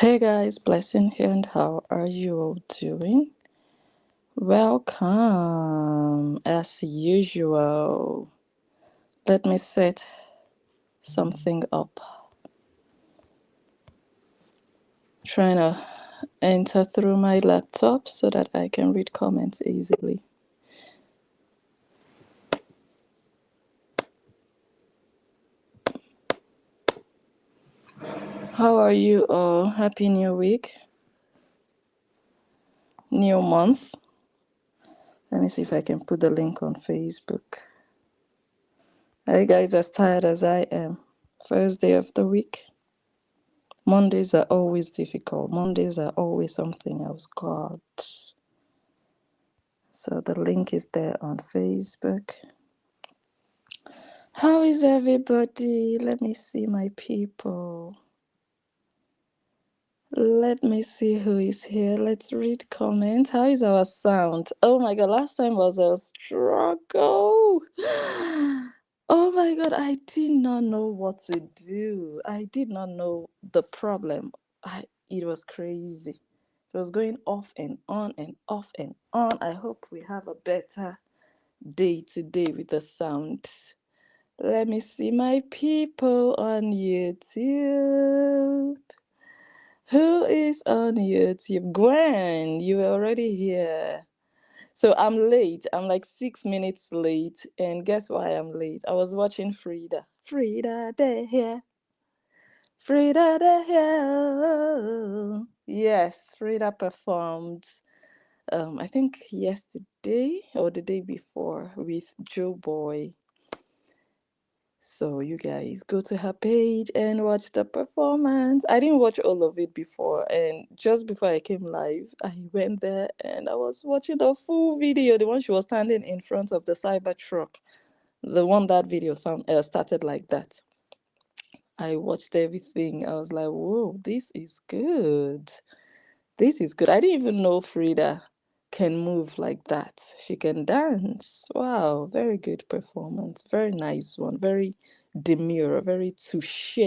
Hey guys, blessing here, and how are you all doing? Welcome, as usual. Let me set something up. Trying to enter through my laptop so that I can read comments easily. How are you all? Happy New Week, new month. Let me see if I can put the link on Facebook. Are you guys as tired as I am? First day of the week. Mondays are always difficult. Mondays are always something else. God. So the link is there on Facebook. How is everybody? Let me see my people. Let me see who is here. Let's read comments. How is our sound? Oh my god, last time was a struggle. Oh my god, I did not know what to do. I did not know the problem. It was crazy. It was going off and on and off and on. I hope we have a better day today with the sound. Let me see my people on YouTube. Who is on YouTube? Gwen, you were already here. So I'm late. I'm like 6 minutes late. And guess why I'm late? I was watching Frida. Frida, they're here. Frida, they're here. Yes, Frida performed, I think yesterday or the day before with Joe Boy. So you guys go to her page and watch the performance. I didn't watch all of it before, and just before I came live, I went there and I was watching the full video, the one she was standing in front of the cyber truck. The one that video started like that. I watched everything. I was like, whoa, this is good. This is good. I didn't even know Frida can move like that. She can dance. Wow, very good performance. Very nice one. Very demure, very touche.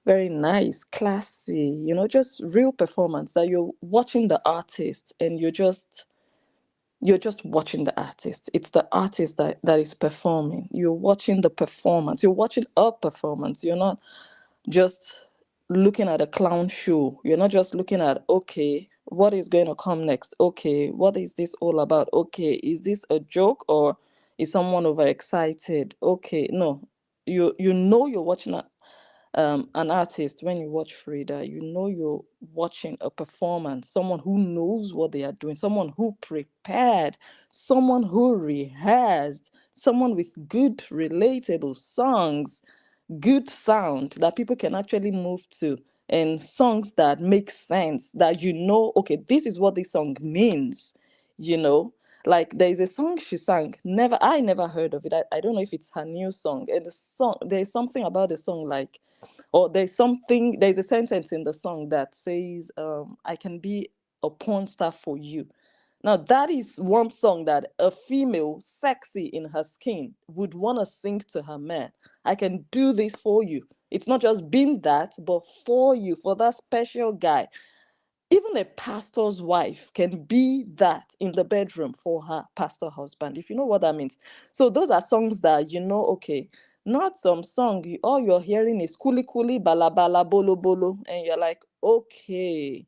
Very nice, classy, just real performance that you're watching the artist and you're just watching the artist. It's the artist that is performing. You're watching the performance. You're watching a performance. You're not just looking at a clown show. You're not just looking at, okay, what is going to come next? Okay, what is this all about? Okay, is this a joke or is someone overexcited? Okay, no. You know you're watching an artist when you watch Frida. You know you're watching a performance, someone who knows what they are doing, someone who prepared, someone who rehearsed, someone with good, relatable songs, good sound that people can actually move to, and songs that make sense, that okay, this is what this song means, you know. Like there is a song she sang, I never heard of it. I don't know if it's her new song. And there's something about the song, like, or there's a sentence in the song that says, I can be a porn star for you. Now, that is one song that a female, sexy in her skin, would want to sing to her man. I can do this for you. It's not just being that, but for you, for that special guy. Even a pastor's wife can be that in the bedroom for her pastor husband, if you know what that means. So those are songs that, okay, not some song, all you're hearing is kuli kuli, bala bala, bolo bolo. And you're like, okay,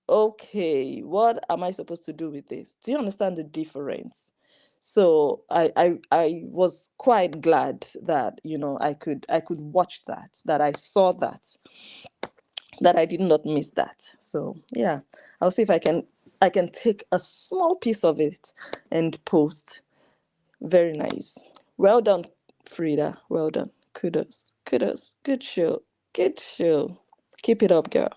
what am I supposed to do with this? Do you understand the difference? So I was quite glad that I could watch that I saw that I did not miss that. So yeah, I'll see if I can take a small piece of it and post. Very nice. Well done, Frida. Well done. Kudos. Kudos. Good show. Good show. Keep it up, girl.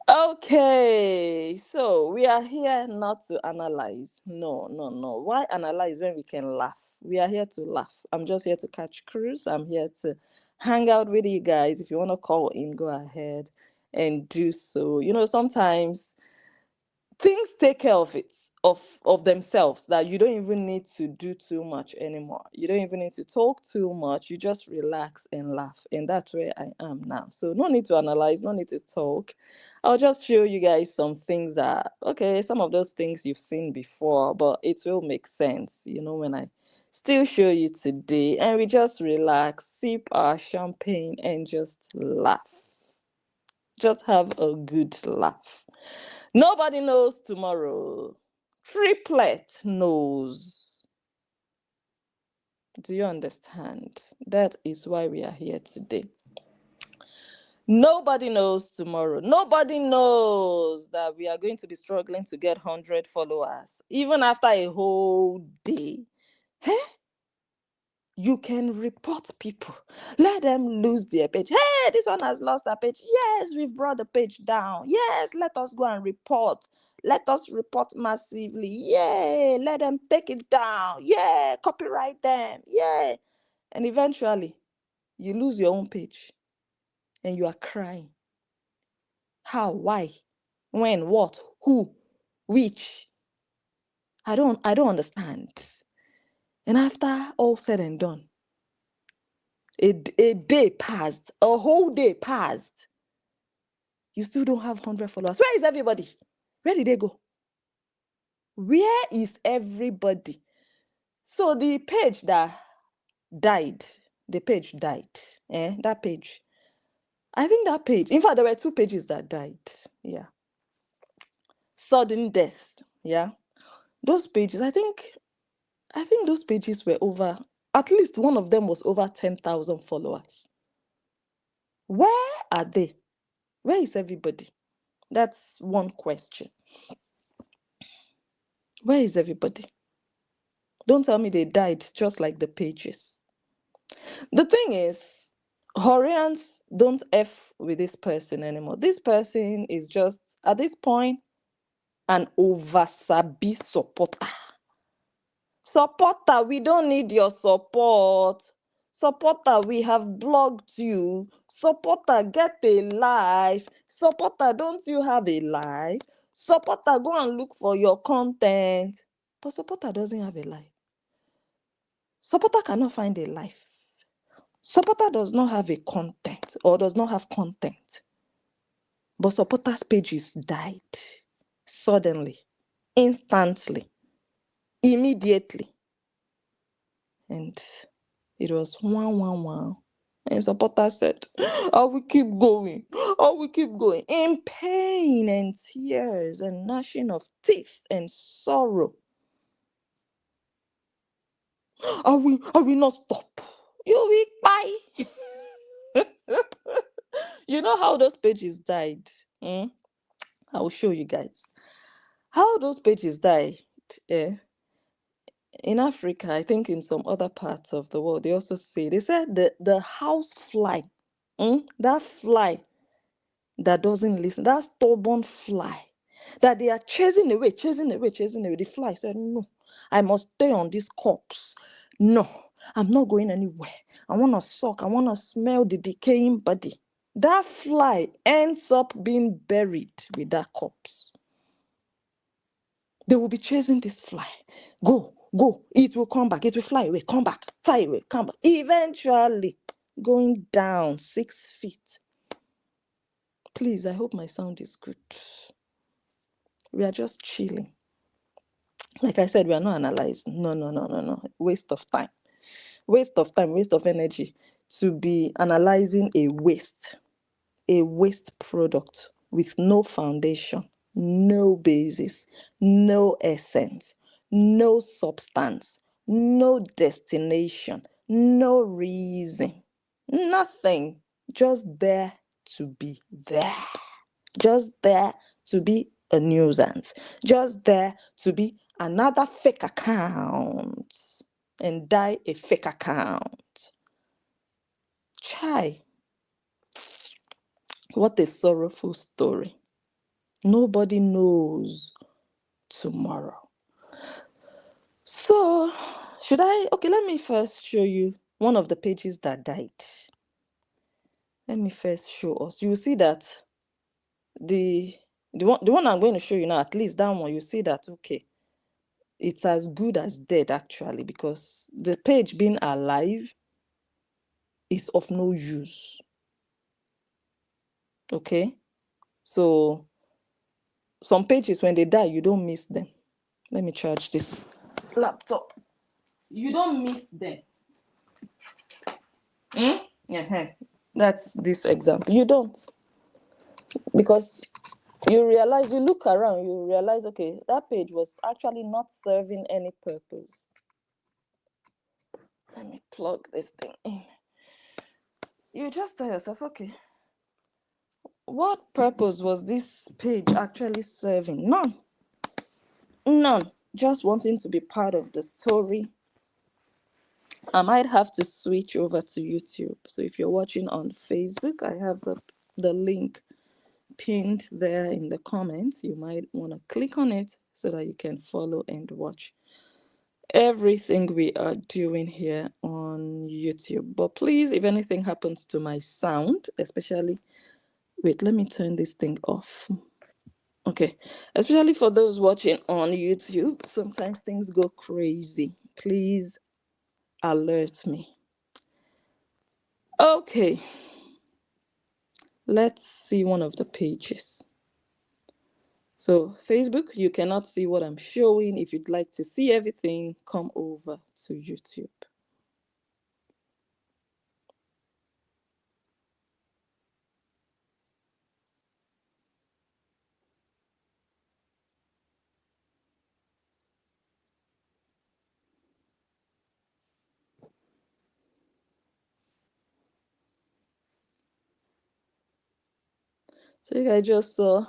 Okay, so we are here not to analyze. No, no, no. Why analyze when we can laugh? We are here to laugh. I'm just here to catch cruise. I'm here to hang out with you guys. If you want to call in, go ahead and do so. Sometimes things take care of it of themselves, that you don't even need to do too much anymore. You don't even need to talk too much. You just relax and laugh. And that's where I am now. So no need to analyze, no need to talk. I'll just show you guys some things that, okay, some of those things you've seen before, but it will make sense, when I still show you today. And we just relax, sip our champagne, and just laugh. Just have a good laugh. Nobody knows tomorrow. Triplet knows. Do you understand? That is why we are here today. Nobody knows tomorrow. Nobody knows that we are going to be struggling to get 100 followers, even after a whole day. You can report people. Let them lose their page. Hey, this one has lost their page. Yes, we've brought the page down. Yes, let us go and report. Let us report massively. Yeah, let them take it down. Yeah, copyright them. Yeah. And eventually, you lose your own page and you are crying. How? Why? When? What? Who? Which? I don't understand. And after all said and done, a day passed, a whole day passed. You still don't have 100 followers. Where is everybody? Where did they go? Where is everybody? So the page that died, that page. I think that page, in fact, there were 2 pages that died. Yeah. Sudden death. Yeah. Those pages, I think those pages were over, at least one of them was over 10,000 followers. Where are they? Where is everybody? That's one question. Where is everybody? Don't tell me they died just like the pages. The thing is, Horians don't F with this person anymore. This person is just, at this point, an oversabi supporter. Supporter, we don't need your support. Supporter, we have blocked you. Supporter, get a life. Supporter, don't you have a life? Supporter, go and look for your content. But supporter doesn't have a life. Supporter cannot find a life. Supporter does not have a content or does not have content. But supporter's pages died suddenly, instantly, immediately. And it was 111. And supporter said, I will keep going. I will keep going. In pain and tears and gnashing of teeth and sorrow. I will not stop. You will buy. You know how those pages died? I will show you guys. How those pages died. In Africa, I think in some other parts of the world, they said the house fly, that fly that doesn't listen, that stubborn fly that they are chasing away. The fly said, no, I must stay on this corpse. No, I'm not going anywhere. I want to suck. I want to smell the decaying body. That fly ends up being buried with that corpse. They will be chasing this fly. Go. It will come back. It will fly away. Come back. Fly away. Come back. Eventually, going down 6 feet. Please, I hope my sound is good. We are just chilling. Like I said, we are not analyzing. No. Waste of time. Waste of energy to be analyzing a waste product with no foundation, no basis, no essence, no substance, no destination, no reason, nothing. Just there to be there. Just there to be a nuisance. Just there to be another fake account and die a fake account. Chai. What a sorrowful story. Nobody knows tomorrow. So, let me first show you one of the pages that died. Let me first show us. You will see that the one I'm going to show you now, at least that one, you see that, okay, it's as good as dead, actually, because the page being alive is of no use. Okay? So some pages, when they die, you don't miss them. Let me charge this laptop. You don't miss them. Yeah, that's this example. You don't, because you look around, you realize, okay, that page was actually not serving any purpose. Let me plug this thing in. You just tell yourself, okay, what purpose was this page actually serving? None. Just wanting to be part of the story. I might have to switch over to YouTube. So if you're watching on Facebook, I have the link pinned there in the comments. You might want to click on it so that you can follow and watch everything we are doing here on YouTube. But please, if anything happens to my sound, especially, wait, let me turn this thing off. Okay, especially for those watching on YouTube, sometimes things go crazy. Please alert me. Okay, let's see one of the pages. So Facebook, you cannot see what I'm showing. If you'd like to see everything, come over to YouTube. So you guys just saw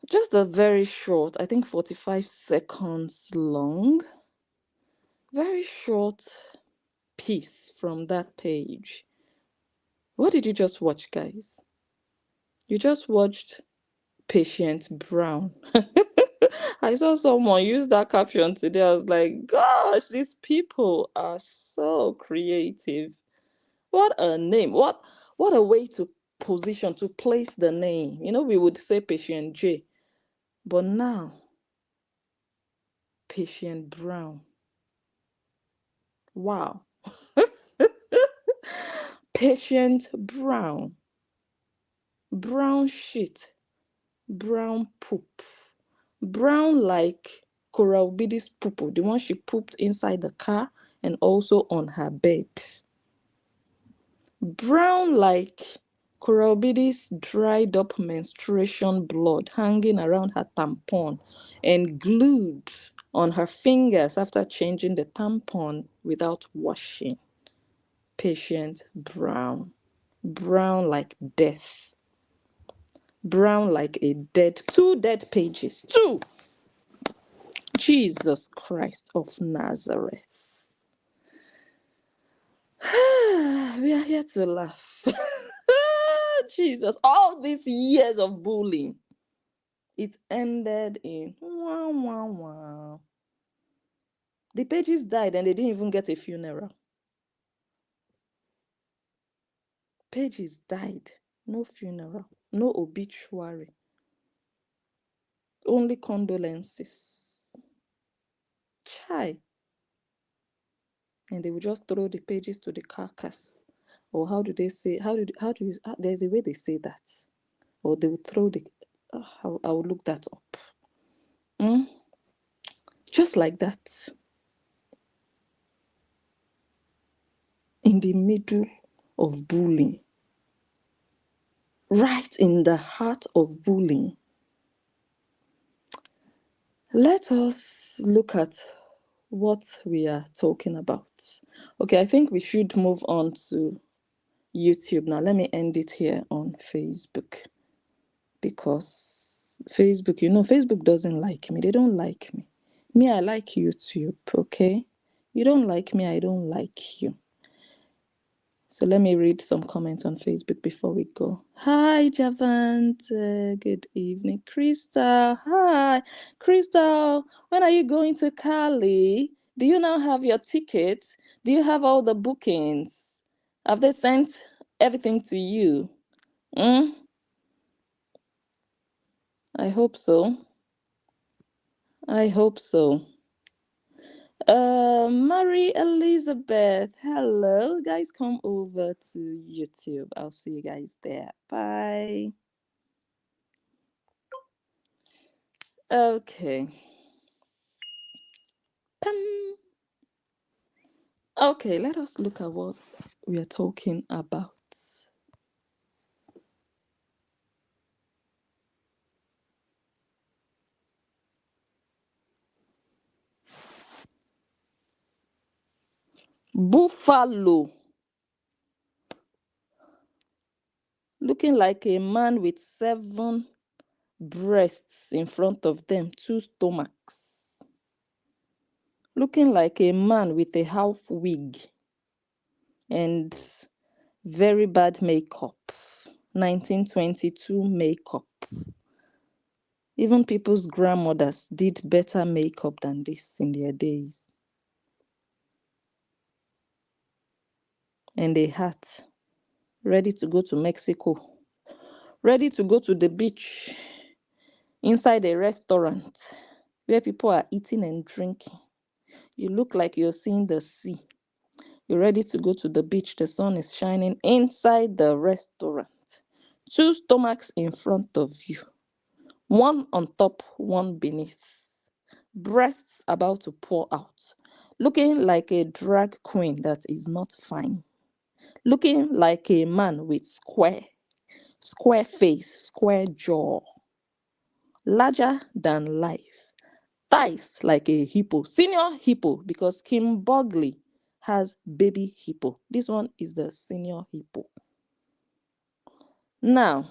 just a very short, I think 45 seconds long, very short piece from that page. What did you just watch, guys? You just watched Patient Brown. I saw someone use that caption today. I was like, gosh, these people are so creative. What a name. What a way to position, to place the name. You know, we would say Patient J, but now Patient Brown. Wow. Patient Brown. Brown shit. Brown poop. Brown like Coralbidi's poo, the one she pooped inside the car and also on her bed. Brown like Coralbidi's dried up menstruation blood hanging around her tampon and glued on her fingers after changing the tampon without washing. Patient Brown. Brown like death. Brown like a dead, 2 dead pages. 2! Jesus Christ of Nazareth. We are here to laugh. Jesus, all these years of bullying, it ended in wah, wah, wah. The pages died and they didn't even get a funeral. Pages died. No funeral. No obituary. Only condolences. Chai. And they would just throw the pages to the carcass. Or how do they say, there's a way they say that. Or they would throw the, I will look that up. Just like that. In the middle of bullying. Right in the heart of bullying. Let us look at what we are talking about. Okay, I think we should move on to YouTube now. Let me end it here on Facebook. Because Facebook, Facebook doesn't like me. They don't like me. Me, I like YouTube, okay? You don't like me, I don't like you. So let me read some comments on Facebook before we go. Hi, Javant. Good evening. Crystal. Hi. Crystal, when are you going to Cali? Do you now have your tickets? Do you have all the bookings? Have they sent everything to you? I hope so. I hope so. Mary Elizabeth, hello. Guys, come over to YouTube. I'll see you guys there. Bye. Okay. Pam. Okay, let us look at what we are talking about. Buffalo. Looking like a man with 7 breasts in front of them, 2 stomachs. Looking like a man with a half wig and very bad makeup. 1922 makeup. Even people's grandmothers did better makeup than this in their days. And a hat. Ready to go to Mexico. Ready to go to the beach. Inside a restaurant where people are eating and drinking. You look like you're seeing the sea. You're ready to go to the beach. The sun is shining inside the restaurant. 2 stomachs in front of you. One on top, one beneath. Breasts about to pour out. Looking like a drag queen that is not fine. Looking like a man with square face, square jaw. Larger than life. Thighs like a hippo. Senior hippo, because Kim Bogley has baby hippo. This one is the senior hippo. Now,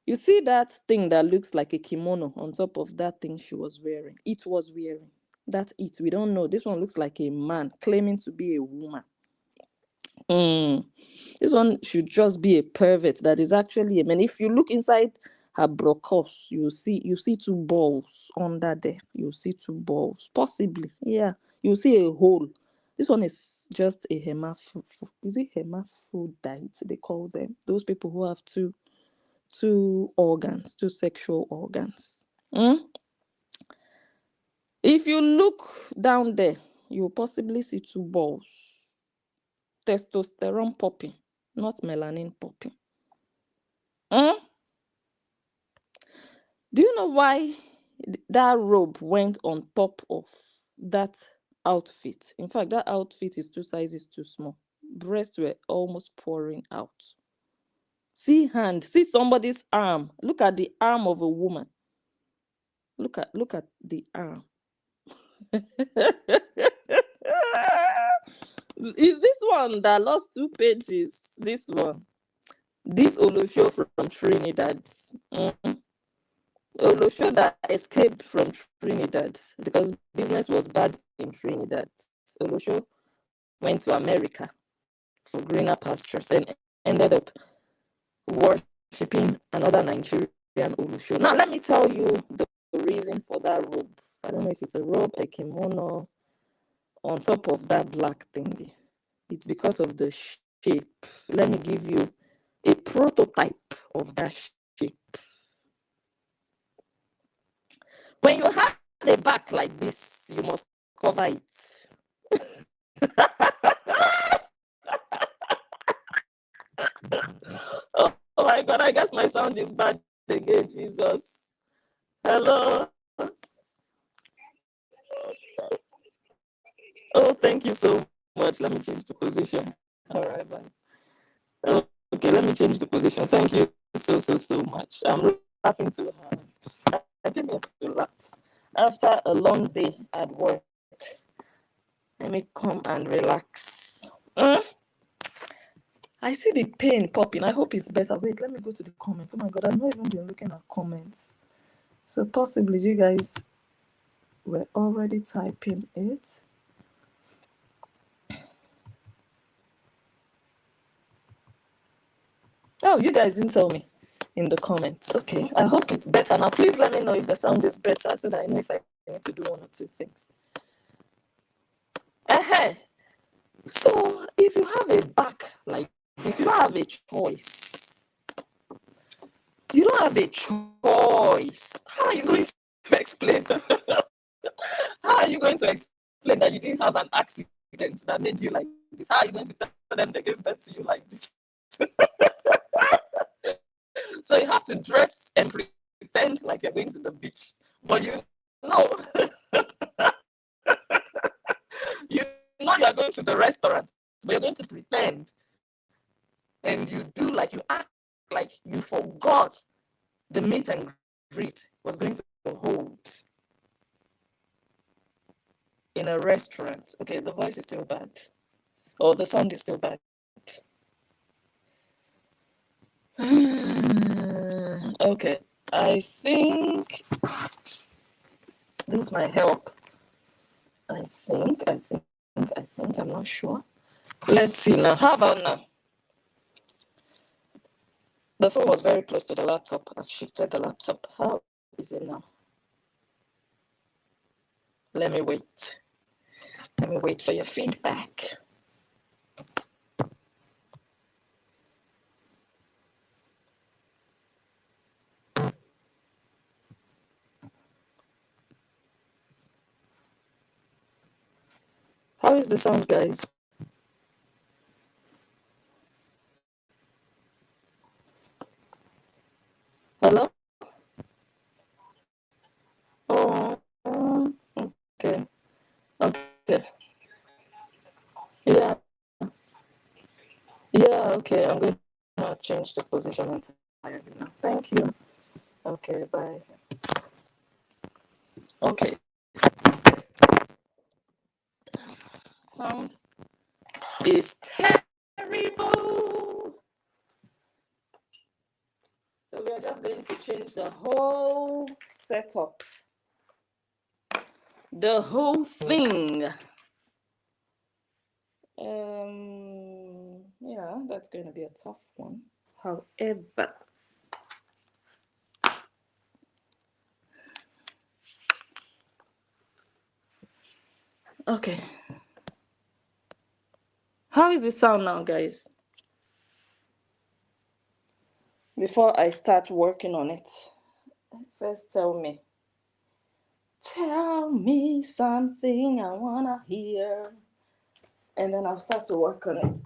you see that thing that looks like a kimono on top of that thing she was wearing? It was wearing. That's it. We don't know. This one looks like a man claiming to be a woman. This one should just be a pervert that is actually a man. If you look inside her brocos, you see 2 balls under there. You see 2 balls, possibly. Yeah, you see a hole. This one is just a is it hermaphrodite? They call them those people who have two organs, 2 sexual organs. If you look down there, you'll possibly see 2 balls. Testosterone popping, not melanin popping. Do you know why that robe went on top of that outfit? In fact, that outfit is 2 sizes too small. Breasts were almost pouring out. See hand, see somebody's arm. Look at the arm of a woman. Look at the arm. Is this one that lost 2 pages? This one. This Olosho from Trinidad. Olosho that escaped from Trinidad because business was bad in Trinidad. Olosho went to America for greener pastures and ended up worshipping another Nigerian Olosho. Now, let me tell you the reason for that robe. I don't know if it's a robe, a kimono, on top of that black thingy. It's because of the shape. Let me give you a prototype of that shape. When you have a back like this, you must cover it. Oh my God, I guess my sound is bad again, Jesus. Hello. Oh, thank you so much. Let me change the position. All right, bye. Okay, let me change the position. Thank you so much. I'm laughing too hard. I didn't mean to laugh. After a long day at work, let me come and relax. I see the pain popping. I hope it's better. Wait, let me go to the comments. Oh my God, I've not even been looking at comments. So possibly you guys were already typing it. Oh, you guys didn't tell me in the comments. Okay, I hope it's better now. Please let me know if the sound is better so that I know if I need to do 1 or 2 things. So if you have a back like this, you don't have a choice. You don't have a choice. How are you going to explain? are you going to explain that you didn't have an accident that made you like this? How are you going to tell them they gave birth to you like this? So you have to dress and pretend like you're going to the beach, but you know, you know you are going to the restaurant, but you're going to pretend, and you do like you act like you forgot the meet and greet was going to hold in a restaurant. Okay, the voice is still bad, or the sound is still bad. Okay, I think this might help. I think, I'm not sure. Let's see now. How about now? The phone was very close to the laptop. I've shifted the laptop. How is it now? Let me wait. Let me wait for your feedback. How is the sound, guys? Hello? Oh, okay. Okay. Yeah. Yeah, okay. I'm going to change the position entirely now. Thank you. Okay, bye. Okay. Sound is terrible. So we are just going to change the whole setup. The whole thing. Yeah, that's going to be a tough one. However, okay. How is the sound now, guys? Before I start working on it, first tell me. Tell me something I wanna hear. And then I'll start to work on it.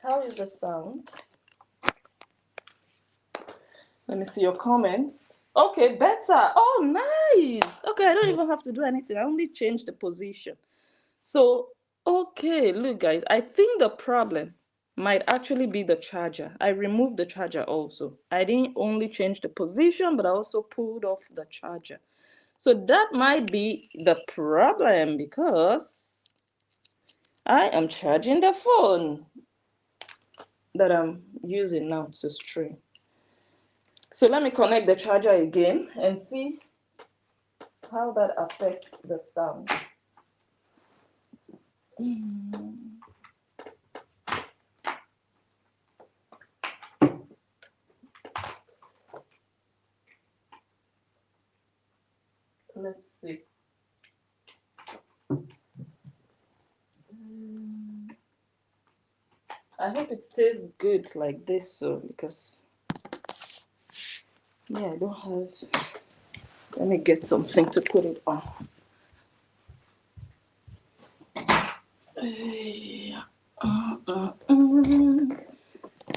How is the sound? Let me see your comments. Okay, better. Oh, nice. Okay, I don't even have to do anything. I only change the position. So, okay, look, guys, I think the problem might actually be the charger. I removed the charger also. I didn't only change the position, but I also pulled off the charger. So that might be the problem because I am charging the phone that I'm using now to stream. So let me connect the charger again and see how that affects the sound. Let's see. I hope it stays good like this, so because yeah, I don't have. Let me get something to put it on.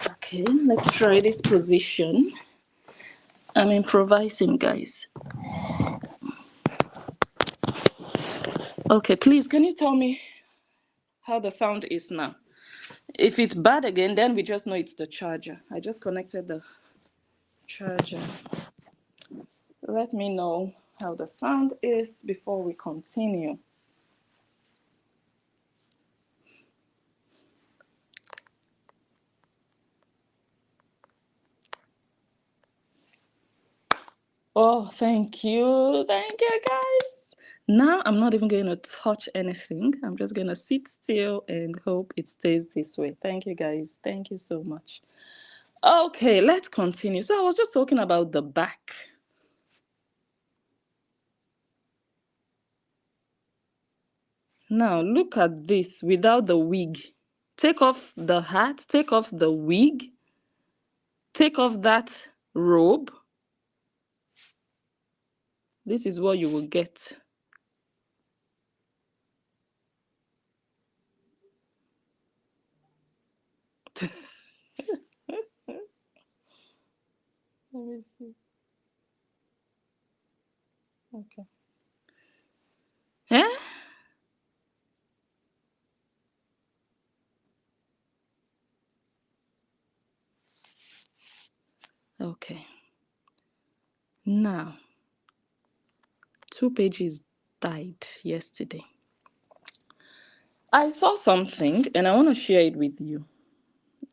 Okay, let's try this position. I'm improvising, guys. Okay, please, can you tell me how the sound is now? If it's bad again, then we just know it's the charger. I just connected the charger. Let me know how the sound is before we continue. Oh, thank you. Thank you, guys. Now I'm not even going to touch anything. I'm just going to sit still and hope it stays this way. Thank you, guys. Thank you so much. Okay, let's continue. So I was just talking about the back. Now look at this without the wig. Take off the hat, take off the wig. Take off that robe. This is what you will get. Let me see. Okay. Eh? Okay. Now, 2 pages died yesterday. I saw something and I want to share it with you.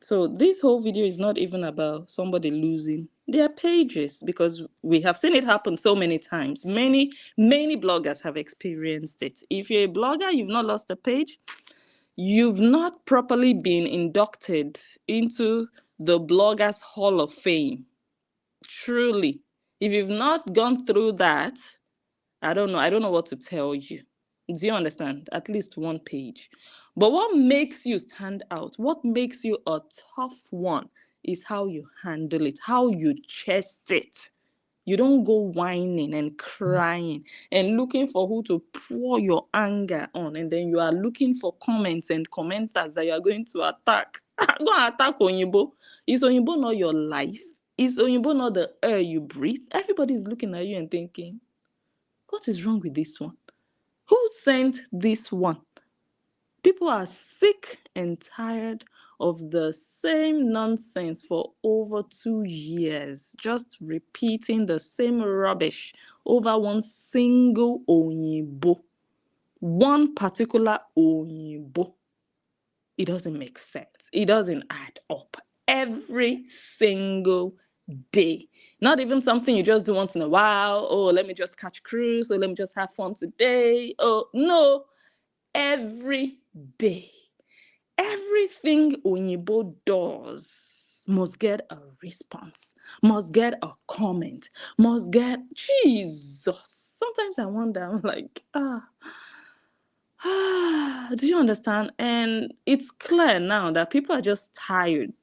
So this whole video is not even about somebody losing their pages, because we have seen it happen so many times. Many bloggers have experienced it. If you're a blogger, you've not lost a page, you've not properly been inducted into the Bloggers Hall of Fame. Truly. If you've not gone through that, I don't know what to tell you. Do you understand? At least 1 page. But what makes you stand out, what makes you a tough one, is how you handle it, how you chest it. You don't go whining and crying and looking for who to pour your anger on, and then you are looking for comments and commenters that you are going to attack. Go and attack Onyibo. Is Onyibo not your life? Is Onyibo not the air you breathe? Everybody is looking at you and thinking, what is wrong with this one? Who sent this one? People are sick and tired of the same nonsense for over 2 years, just repeating the same rubbish over one single Onyibo, one particular Onyibo. It doesn't make sense. It doesn't add up. Every single day. Not even something you just do once in a while. Oh, let me just catch cruise. Or let me just have fun today. Oh, no. Every day. Everything Onyibo does must get a response, must get a comment, must get... Jesus. Sometimes I wonder, I'm like, do you understand? And it's clear now that people are just tired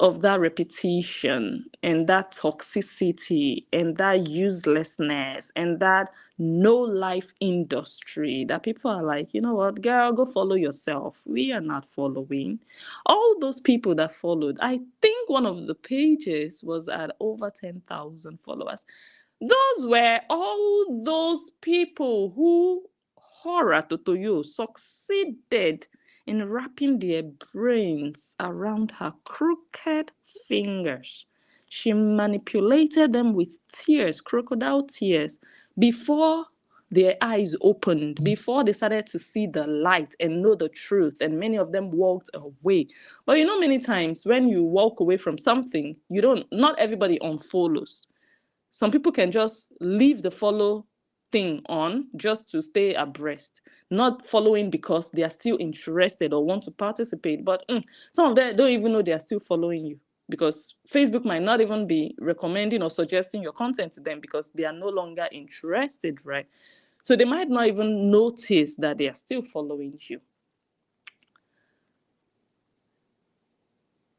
of that repetition and that toxicity and that uselessness and that no life industry, that people are like, you know what, girl, go follow yourself. We are not following. All those people that followed, I think one of the pages was at over 10,000 followers. Those were all those people who, horror to you, succeeded in wrapping their brains around her crooked fingers. She manipulated them with tears, crocodile tears, before their eyes opened, before they started to see the light and know the truth, and many of them walked away. But you know, many times when you walk away from something, not everybody unfollows. Some people can just leave the follow thing on just to stay abreast, not following because they are still interested or want to participate. But some of them don't even know they are still following you, because Facebook might not even be recommending or suggesting your content to them because they are no longer interested, right? So they might not even notice that they are still following you.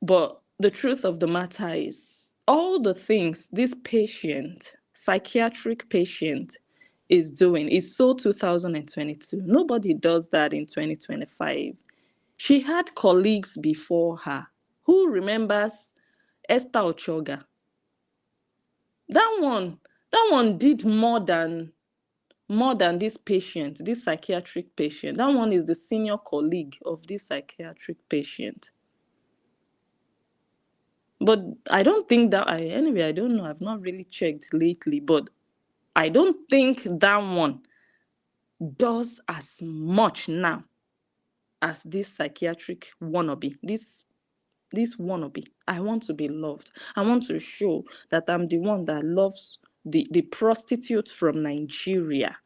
But the truth of the matter is, all the things this patient, psychiatric patient, is doing is so 2022. Nobody does that in 2025. She had colleagues before her. Who remembers Esther Ochoga? That one did more than this patient, this psychiatric patient. That one is the senior colleague of this psychiatric patient. But I don't think that anyway, I don't know. I've not really checked lately, but I don't think that one does as much now as this psychiatric wannabe. This wannabe. I want to be loved. I want to show that I'm the one that loves the prostitute from Nigeria.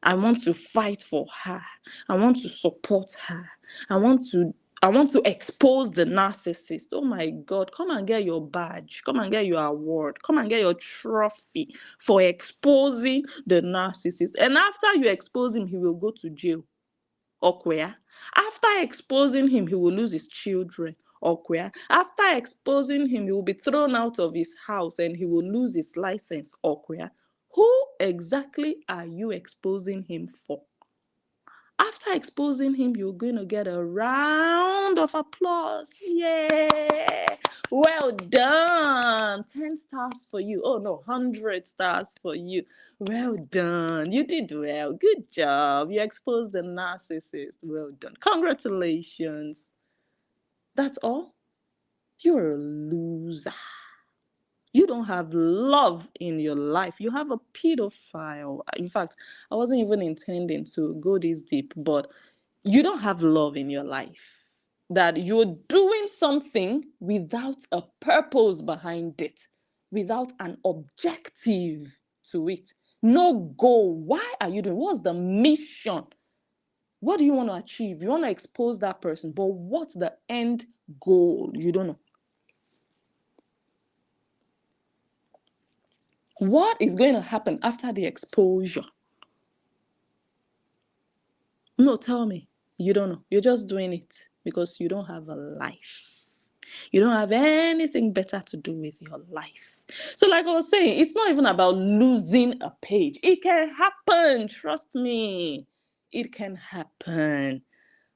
I want to fight for her. I want to support her. I want to expose the narcissist. Oh my God, come and get your badge. Come and get your award. Come and get your trophy for exposing the narcissist. And after you expose him, he will go to jail. Or where? After exposing him, he will lose his children. Okwe. After exposing him, he will be thrown out of his house and he will lose his license. Okwe. Who exactly are you exposing him for? After exposing him, you're going to get a round of applause. Yeah. Well done. 10 stars for you. Oh, no, 100 stars for you. Well done. You did well. Good job. You exposed the narcissist. Well done. Congratulations. That's all? You're a loser. You don't have love in your life. You have a pedophile. In fact, I wasn't even intending to go this deep, but you don't have love in your life. That you're doing something without a purpose behind it, without an objective to it. No goal. Why are you doing? What's the mission? What do you want to achieve? You want to expose that person, but what's the end goal? You don't know. What is going to happen after the exposure? No, tell me. You don't know. You're just doing it because you don't have a life. You don't have anything better to do with your life. So like I was saying, it's not even about losing a page. It can happen. Trust me. It can happen.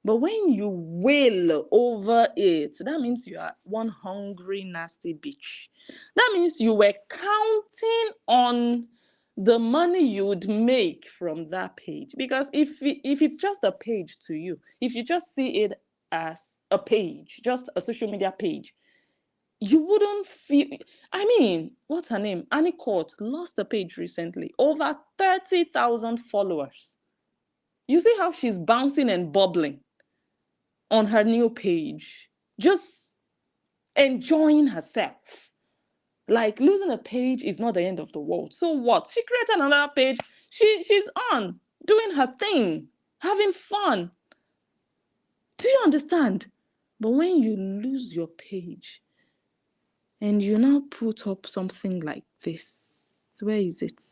But when you wail over it, that means you are one hungry, nasty bitch. That means you were counting on the money you would make from that page. Because if it's just a page to you, if you just see it as a page, just a social media page, you wouldn't feel. I mean, what's her name? Annie Court lost a page recently. Over 30,000 followers. You see how she's bouncing and bubbling on her new page, just enjoying herself. Like losing a page is not the end of the world. So what? She created another page. She's on doing her thing, having fun. Do you understand? But when you lose your page and you now put up something like this, where is it?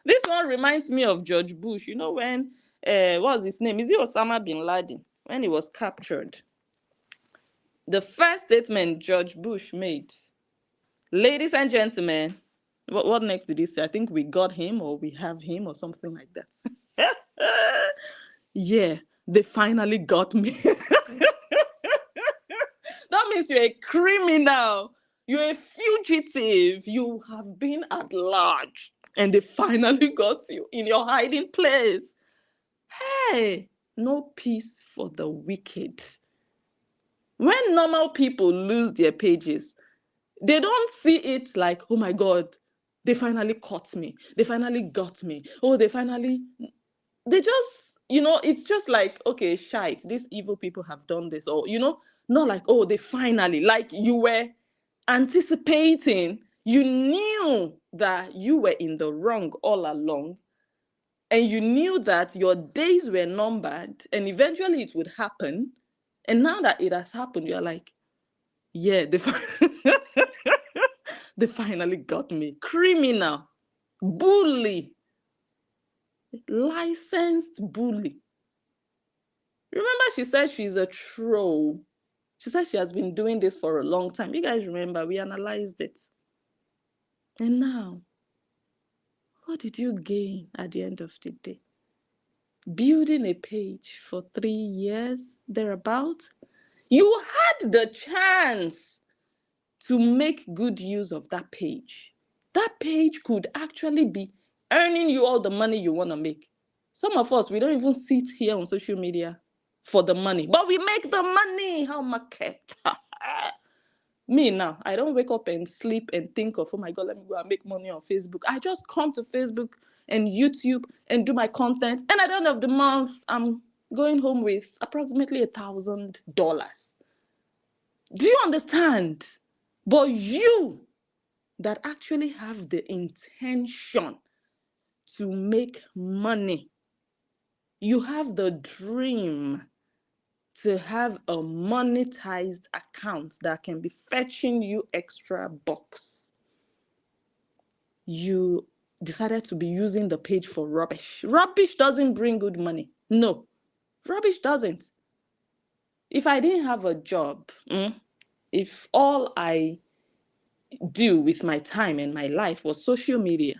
This one reminds me of George Bush. You know when what's his name? Is it Osama bin Laden? When he was captured. The first statement George Bush made, ladies and gentlemen, what next did he say? I think we got him or we have him or something like that. Yeah, they finally got me. That means you're a criminal. You're a fugitive. You have been at large. And they finally got you in your hiding place. Hey, no peace for the wicked. When normal people lose their pages, they don't see it like, oh my God, they finally caught me. They finally got me. Oh, they just, it's just like, okay, shite, these evil people have done this. Or, not like, oh, they finally, like you were anticipating, you knew that you were in the wrong all along. And you knew that your days were numbered and eventually it would happen. And now that it has happened, you're like, yeah, they finally got me. Criminal, bully, licensed bully. Remember, she said she's a troll. She said she has been doing this for a long time. You guys remember, we analyzed it. And now, what did you gain at the end of the day? Building a page for 3 years, thereabout. You had the chance to make good use of that page. That page could actually be earning you all the money you want to make. Some of us, we don't even sit here on social media for the money, but we make the money. How market? Me now, I don't wake up and sleep and think of, oh my God, let me go and make money on Facebook. I just come to Facebook and YouTube and do my content. And at the end of the month, I'm going home with approximately $1,000. Do you understand? But you that actually have the intention to make money, you have the dream to have a monetized account that can be fetching you extra bucks. You decided to be using the page for rubbish. Rubbish doesn't bring good money. No, rubbish doesn't. If I didn't have a job, if all I do with my time and my life was social media,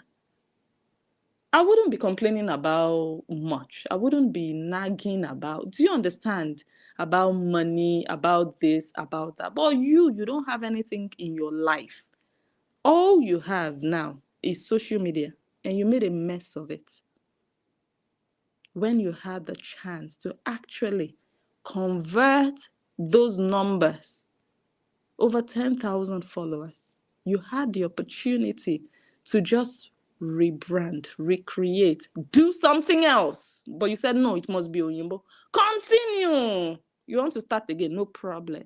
I wouldn't be complaining about much. I wouldn't be nagging about, do you understand? About money, about this, about that. But you don't have anything in your life. All you have now is social media, and you made a mess of it. When you had the chance to actually convert those numbers, over 10,000 followers, you had the opportunity to just rebrand, recreate, do something else. But you said, no, it must be Oyinbo. Continue. You want to start again, no problem.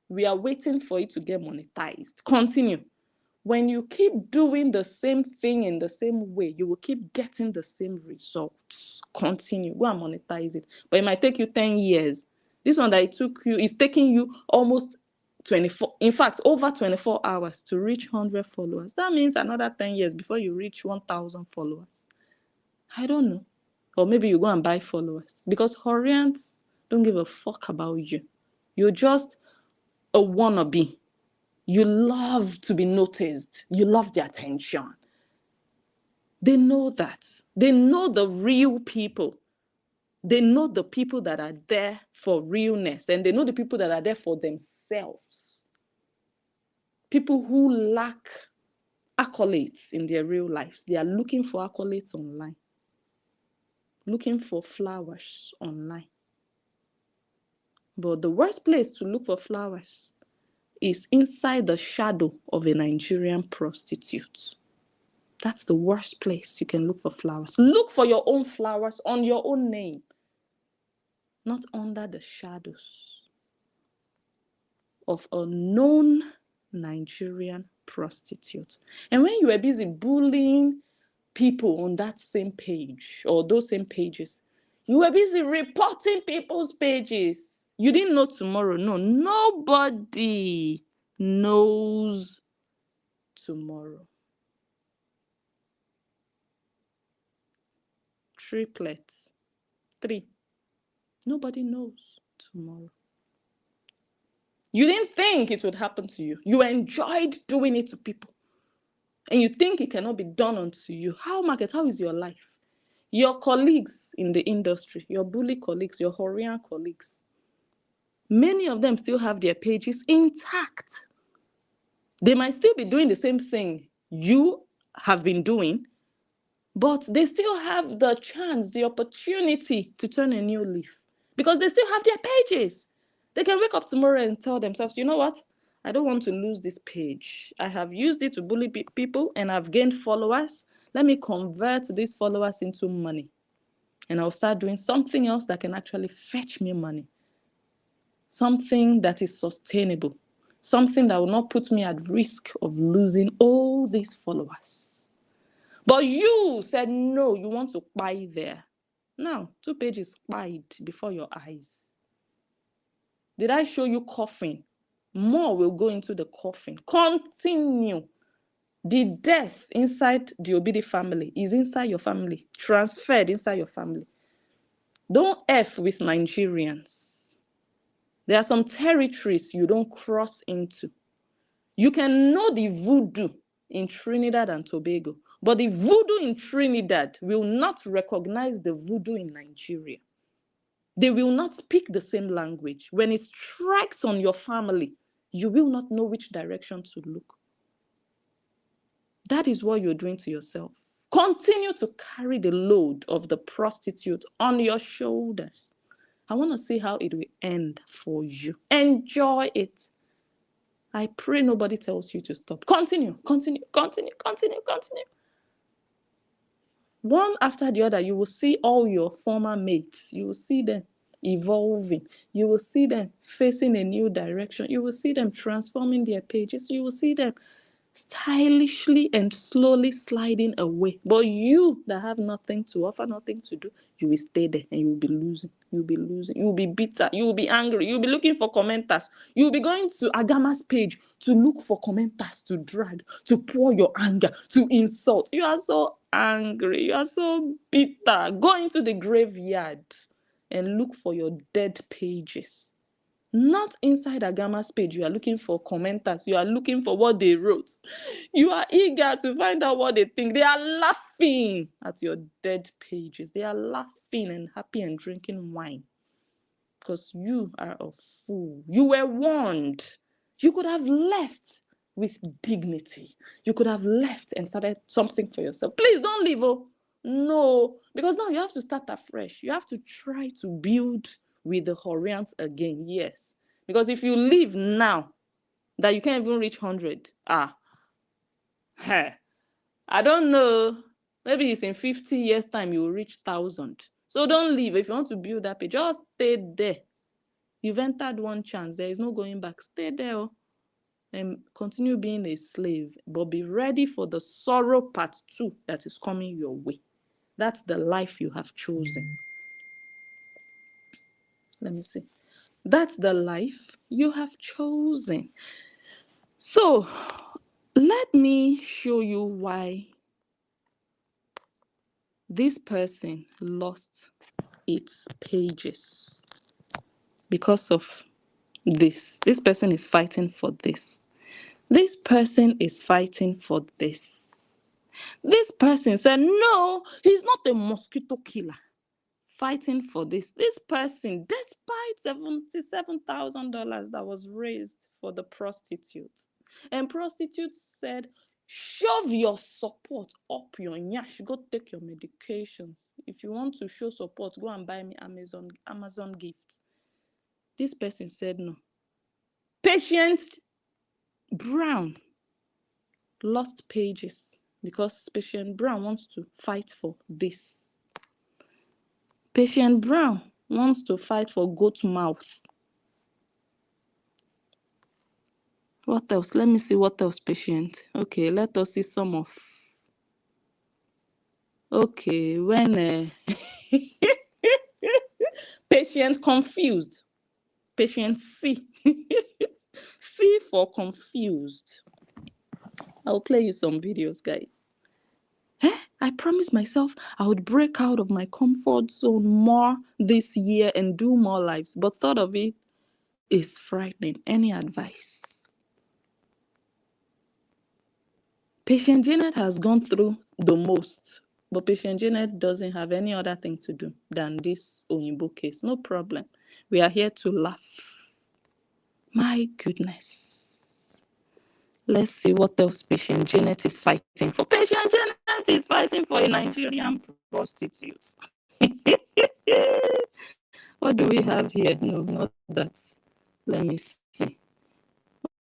We are waiting for it to get monetized. Continue. When you keep doing the same thing in the same way, you will keep getting the same results. Continue. Go and monetize it. But it might take you 10 years. This one that it took you is taking you almost 24, in fact, over 24 hours to reach 100 followers. That means another 10 years before you reach 1,000 followers. I don't know. Or maybe you go and buy followers. Because Horians don't give a fuck about you. You're just a wannabe. You love to be noticed. You love the attention. They know that. They know the real people. They know the people that are there for realness. And they know the people that are there for themselves. People who lack accolades in their real lives. They are looking for accolades online. Looking for flowers online. But the worst place to look for flowers is inside the shadow of a Nigerian prostitute. That's the worst place you can look for flowers. Look for your own flowers on your own name, not under the shadows of a known Nigerian prostitute. And when you were busy bullying people on that same page or those same pages, you were busy reporting people's pages. You didn't know tomorrow. No, nobody knows tomorrow. Triplets. 3. Nobody knows tomorrow. You didn't think it would happen to you. You enjoyed doing it to people. And you think it cannot be done unto you. How, Margaret? How is your life? Your colleagues in the industry, your bully colleagues, your Horian colleagues, many of them still have their pages intact. They might still be doing the same thing you have been doing, but they still have the chance, the opportunity to turn a new leaf because they still have their pages. They can wake up tomorrow and tell themselves, you know what? I don't want to lose this page. I have used it to bully people and I've gained followers. Let me convert these followers into money. And I'll start doing something else that can actually fetch me money. Something that is sustainable. Something that will not put me at risk of losing all these followers. But you said no, you want to buy there. Now, 2 pages spied before your eyes. Did I show you coffin? More will go into the coffin. Continue. The death inside the Obidi family is inside your family, transferred inside your family. Don't F with Nigerians. There are some territories you don't cross into. You can know the voodoo in Trinidad and Tobago, but the voodoo in Trinidad will not recognize the voodoo in Nigeria. They will not speak the same language. When it strikes on your family, you will not know which direction to look. That is what you're doing to yourself. Continue to carry the load of the prostitute on your shoulders. I want to see how it will end for you. Enjoy it. I pray nobody tells you to stop. Continue, continue, continue, continue, continue. One after the other, you will see all your former mates. You will see them evolving. You will see them facing a new direction. You will see them transforming their pages. You will see them stylishly and slowly sliding away. But you that have nothing to offer, nothing to do, you will stay there and you will be losing. You will be losing. You will be bitter. You will be angry. You will be looking for commenters. You will be going to Agama's page to look for commenters to drag, to pour your anger, to insult. You are so angry. You are so bitter. Go into the graveyard and look for your dead pages. Not inside Agama's page. You are looking for commenters. You are looking for what they wrote. You are eager to find out what they think. They are laughing at your dead pages. They are laughing and happy and drinking wine because you are a fool. You were warned. You could have left with dignity. You could have left and started something for yourself. Please don't leave. Oh, no, because now you have to start afresh. You have to try to build with the Horians again. Yes, because if you leave now that you can't even reach 100, I don't know, maybe it's in 50 years time you will reach 1,000. So don't leave. If you want to build that page, just stay there. You've entered one chance. There is no going back. Stay there and continue being a slave, but be ready for the sorrow part 2 that is coming your way. That's the life you have chosen. Let me see. That's the life you have chosen. So let me show you why this person lost its pages. Because of this. This person is fighting for this. This person is fighting for this. This person said, no, he's not a mosquito killer. Fighting for this. This person, despite $77,000 that was raised for the prostitute, and prostitute said, shove your support up your nyash. Go take your medications. If you want to show support, go and buy me Amazon gift. This person said no. Patient Brown lost pages because Patient Brown wants to fight for this. Patient Brown wants to fight for goat mouth. What else? Let me see what else, Patient. Okay, let us see some of. Okay, when Patient confused. Patient C. C for confused. I'll play you some videos, guys. I promised myself I would break out of my comfort zone more this year and do more lives, but thought of it is frightening. Any advice? Patient Janet has gone through the most, but Patient Janet doesn't have any other thing to do than this Oyinbo case. No problem. We are here to laugh. My goodness. Let's see what else Patient Janet is fighting for. Patient Janet is fighting for a Nigerian prostitute. What do we have here? No, not that. Let me see.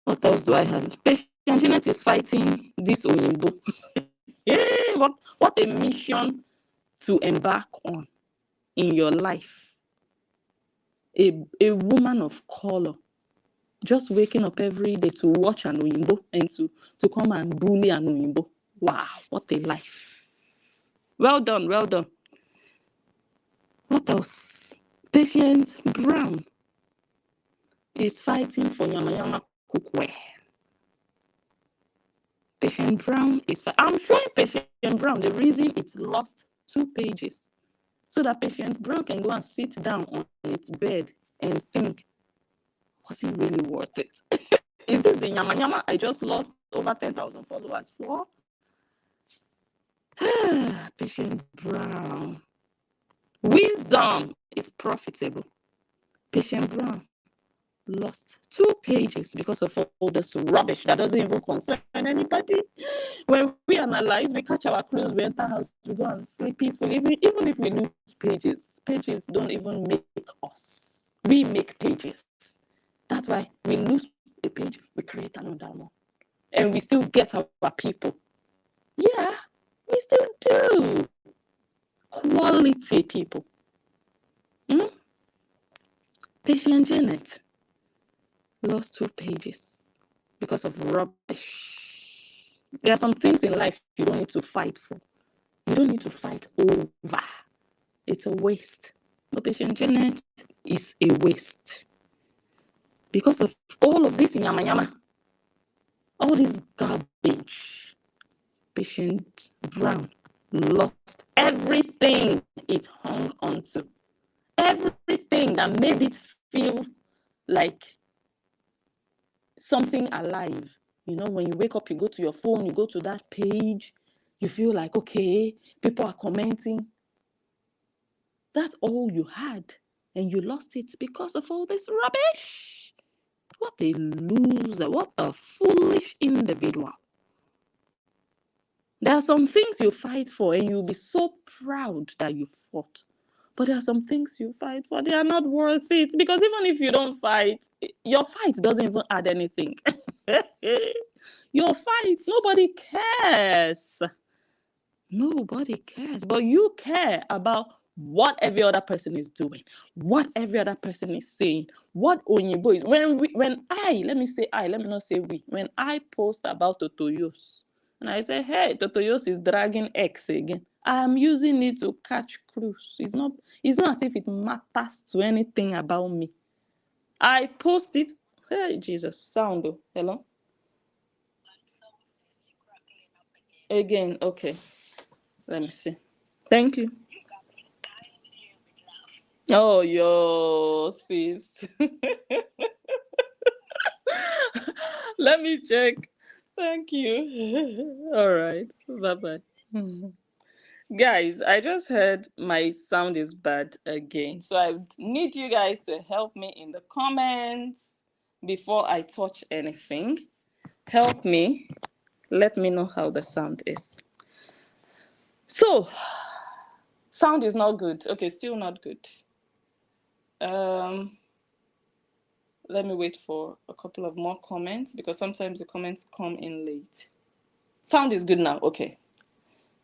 What else do I have? Patient Janet is fighting this Oyinbo. What a mission to embark on in your life. A woman of color just waking up every day to watch an Oyinbo and to come and bully an Oyinbo. Wow, what a life. Well done, well done. What else? Patient Brown is fighting for Yamayama cookware. Patient Brown is I'm showing Patient Brown the reason it lost 2 pages, so that Patient Brown can go and sit down on its bed and think, was it really worth it? Is this the Yamayama I just lost over 10,000 followers for? Patient Brown. Wisdom is profitable. Patient Brown lost 2 pages because of all this rubbish that doesn't even concern anybody. When we analyze, we catch our clothes, we enter house, we go and sleep peacefully. Even if we lose pages don't even make us. We make pages. That's why we lose a page, we create another one. And we still get our people. Yeah, we still do. Quality people. Patient Janet lost 2 pages because of rubbish. There are some things in life you don't need to fight for. You don't need to fight over. It's a waste. But Patient Janet is a waste. Because of all of this yamayama, all this garbage, Patient Brown lost everything it hung onto. Everything that made it feel like something alive. You know, when you wake up, you go to your phone, you go to that page, you feel like, okay, people are commenting. That's all you had, and you lost it because of all this rubbish. What a loser. What a foolish individual. There are some things you fight for, and you'll be so proud that you fought. But there are some things you fight for, they are not worth it. Because even if you don't fight, your fight doesn't even add anything. Your fight, nobody cares. Nobody cares. But you care about what every other person is doing, what every other person is saying, what Onyibo is. Let me not say we, when I post about Totoyos, and I say, hey, Totoyos is dragging X again, I'm using it to catch cruise. It's not as if it matters to anything about me. I post it. Hey, Jesus, sound though. Hello? Again, okay. Let me see. Thank you. Oh, yo, sis. Let me check. Thank you. All right. Bye bye. Guys, I just heard my sound is bad again. So I need you guys to help me in the comments before I touch anything. Help me. Let me know how the sound is. So, sound is not good. Okay, still not good. Um, Let me wait for a couple of more comments because sometimes the comments come in late. Sound is good now. Okay.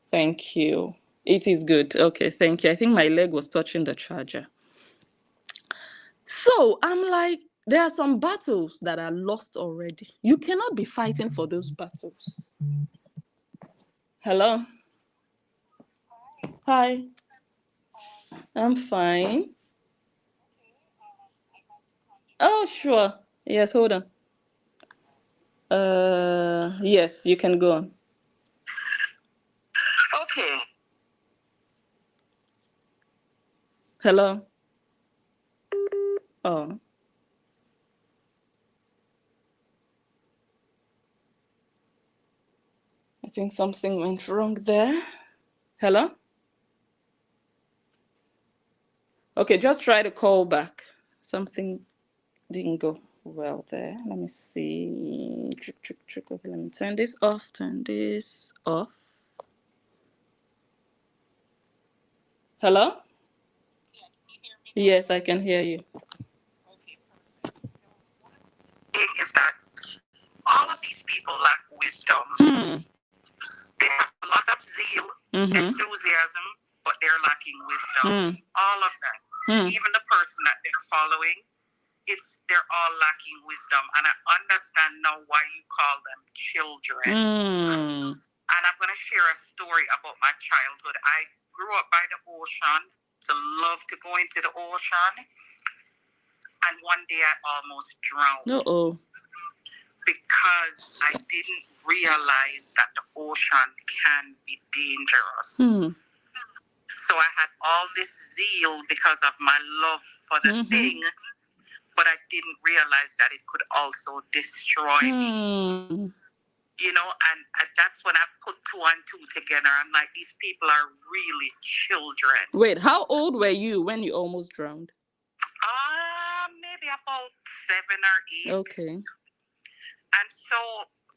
Thank you. It is good. Okay, thank you. I think my leg was touching the charger. So I'm like, there are some battles that are lost already. You cannot be fighting for those battles. Hello? Hi. I'm fine. Oh, sure. Yes, hold on. Yes, you can go on. Okay. Hello? Oh. I think something went wrong there. Hello? Okay, just try to call back. Something didn't go well there. Let me see. Okay, let me turn this off. Turn this off. Hello? Yes, I can hear you. Is that all of these people lack wisdom? They have a lot of zeal, enthusiasm, but they're lacking wisdom. All of them. Even the person that they're following, they're all lacking wisdom. And I understand now why you call them children. And I'm going to share a story about my childhood. I grew up by the ocean, so love to go into the ocean. And one day I almost drowned. Uh-oh. Because I didn't realize that the ocean can be dangerous. So I had all this zeal because of my love for the thing, but I didn't realize that it could also destroy me. You know, and that's when I put two and two together. I'm like, these people are really children. Wait, how old were you when you almost drowned? Maybe about 7 or 8. Okay. And so,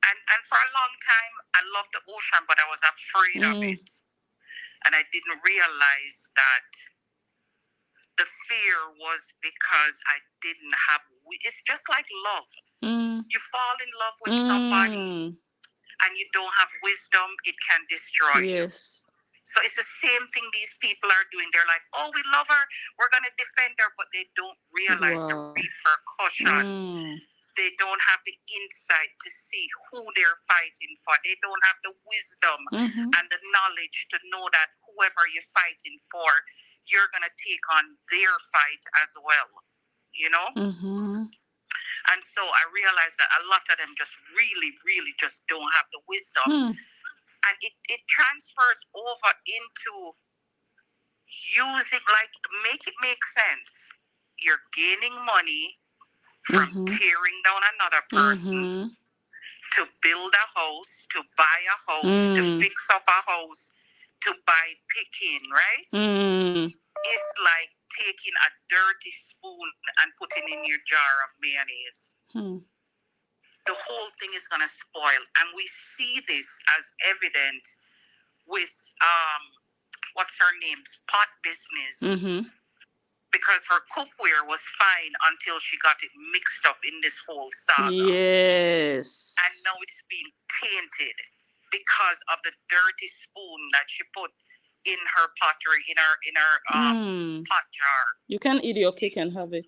and for a long time, I loved the ocean, but I was afraid of it. And I didn't realize that the fear was because I didn't have, it's just like love. You fall in love with somebody and you don't have wisdom, it can destroy you. So it's the same thing these people are doing. They're like, oh, we love her, we're going to defend her, but they don't realize the repercussions. They don't have the insight to see who they're fighting for. They don't have the wisdom and the knowledge to know that whoever you're fighting for, you're going to take on their fight as well, you know? And so I realized that a lot of them just really, really just don't have the wisdom. And it transfers over into using, like, make it make sense. You're gaining money from tearing down another person to build a house, to buy a house, to fix up a house, to buy picking, right? It's like taking a dirty spoon and putting in your jar of mayonnaise. The whole thing is going to spoil. And we see this as evident with, what's her name's pot business. Because her cookware was fine until she got it mixed up in this whole saga. Yes. And now it's being tainted because of the dirty spoon that she put in her pottery, in her pot jar. You can eat your cake and have it.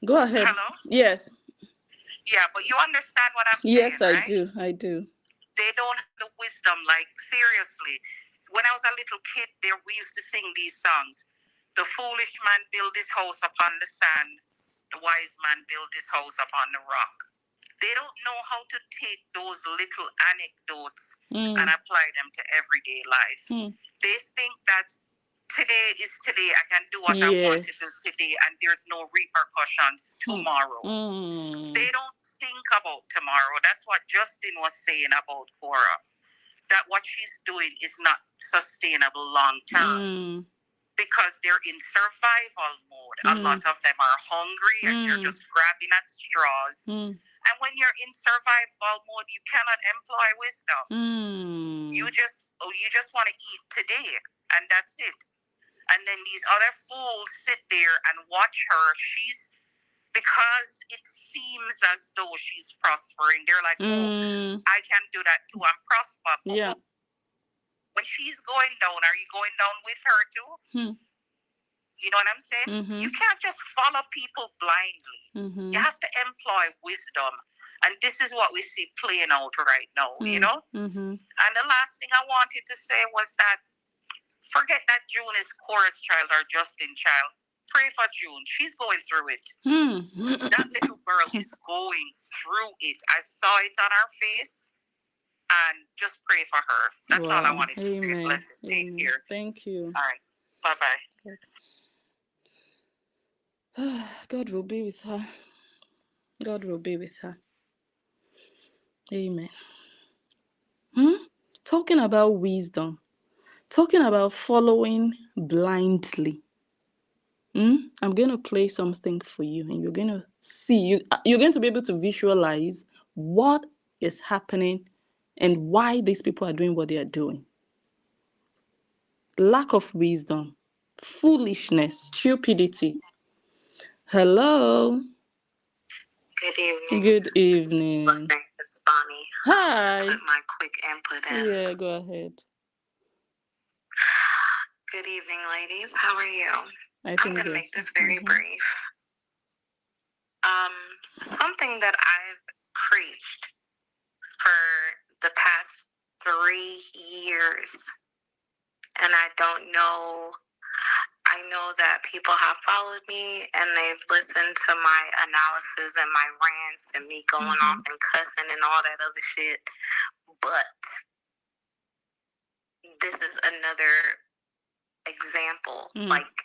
Go ahead. Hello? Yes. Yeah, but you understand what I'm saying, yes, right? Yes, I do. They don't have the wisdom, like, seriously. When I was a little kid, we used to sing these songs. The foolish man built his house upon the sand. The wise man built his house upon the rock. They don't know how to take those little anecdotes and apply them to everyday life. They think that today is today. I can do what I want to do today, and there's no repercussions tomorrow. They don't think about tomorrow. That's what Justin was saying about Cora. That what she's doing is not sustainable long term. Because they're in survival mode. A lot of them are hungry and you're just grabbing at straws. And when you're in survival mode, you cannot employ wisdom. You just want to eat today, and that's it. And then these other fools sit there and watch her. Because it seems as though she's prospering. They're like, oh, I can do that too. I'm prosperous. Yeah. When she's going down, are you going down with her too? You know what I'm saying? You can't just follow people blindly. You have to employ wisdom. And this is what we see playing out right now, you know? And the last thing I wanted to say was that forget that June is Cora's child or Justin's child. Pray for June. She's going through it. That little girl is going through it. I saw it on her face. And just pray for her. That's all I wanted to say. Blessed. Take care. Thank you. All right. Bye-bye. God will be with her. God will be with her. Amen. Talking about wisdom. Talking about following blindly. I'm going to play something for you, and you're going to see. You're going to be able to visualize what is happening and why these people are doing what they are doing. Lack of wisdom, foolishness, stupidity. Hello. Good evening. Good evening. It's Bonnie. Hi. Put my quick input in. Yeah, go ahead. Good evening, ladies. How are you? I'm going to make this very brief. Something that I've preached for the past 3 years, and I know that people have followed me and they've listened to my analysis and my rants and me going off and cussing and all that other shit. But this is another example. Like,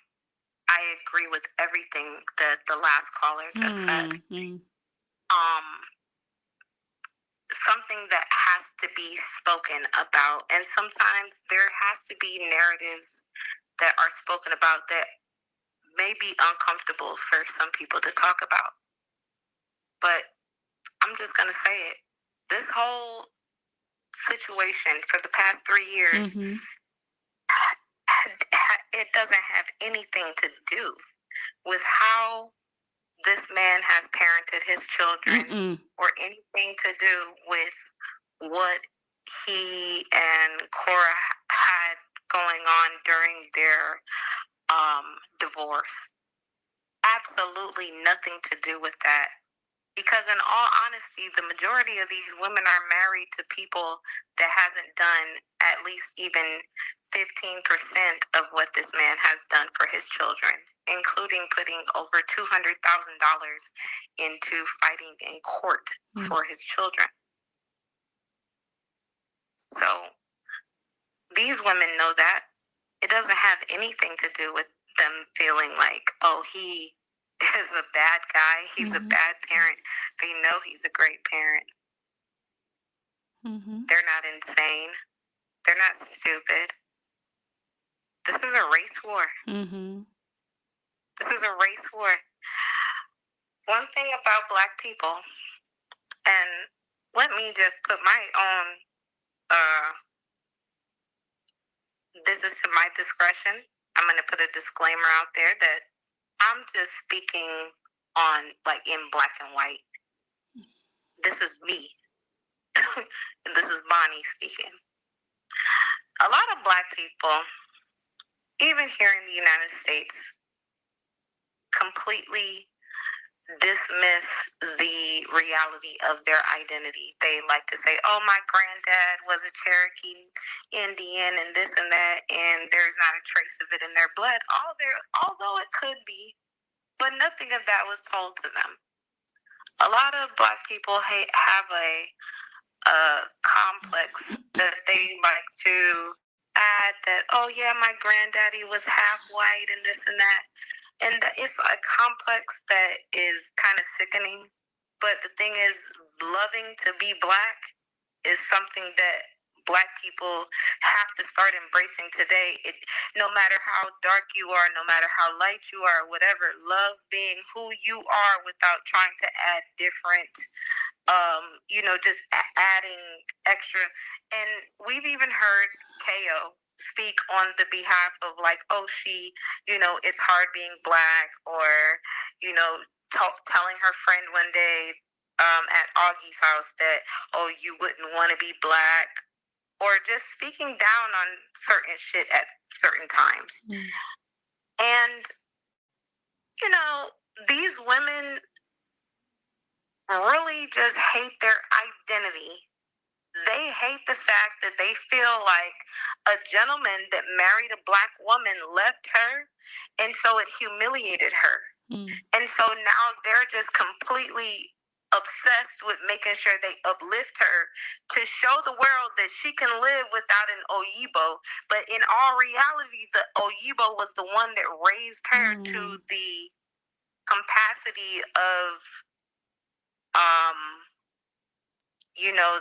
I agree with everything that the last caller just said. Something that has to be spoken about, and sometimes there has to be narratives that are spoken about that may be uncomfortable for some people to talk about. But I'm just going to say it. This whole situation for the past 3 years, it doesn't have anything to do with how this man has parented his children or anything to do with what he and Cora had going on during their divorce. Absolutely nothing to do with that. Because in all honesty, the majority of these women are married to people that hasn't done at least even 15% of what this man has done for his children, including putting over $200,000 into fighting in court for his children. So these women know that. It doesn't have anything to do with them feeling like, oh, he is a bad guy, he's a bad parent. They know he's a great parent. They're not insane. They're not stupid. This is a race war. This is a race war. One thing about Black people, and let me just put my own, this is to my discretion. I'm going to put a disclaimer out there that I'm just speaking on, like, in black and white. This is me. This is Bonnie speaking. A lot of Black people, even here in the United States, completely dismiss the reality of their identity. They like to say, oh, my granddad was a Cherokee Indian and this and that, and there's not a trace of it in their blood. Although it could be, but nothing of that was told to them. A lot of Black people have a complex that they like to add that, oh yeah, my granddaddy was half white and this and that. And it's a complex that is kind of sickening. But the thing is, loving to be Black is something that Black people have to start embracing today. No matter how dark you are, no matter how light you are, whatever, love being who you are without trying to add different, just adding extra. And we've even heard KO speak on the behalf of like, oh, she, it's hard being Black, or, telling her friend one day at Augie's house that, oh, you wouldn't want to be Black, or just speaking down on certain shit at certain times. And, these women really just hate their identity. They hate the fact that they feel like a gentleman that married a Black woman left her, and so it humiliated her. And so now they're just completely obsessed with making sure they uplift her to show the world that she can live without an Oyibo. But in all reality, the Oyibo was the one that raised her to the capacity of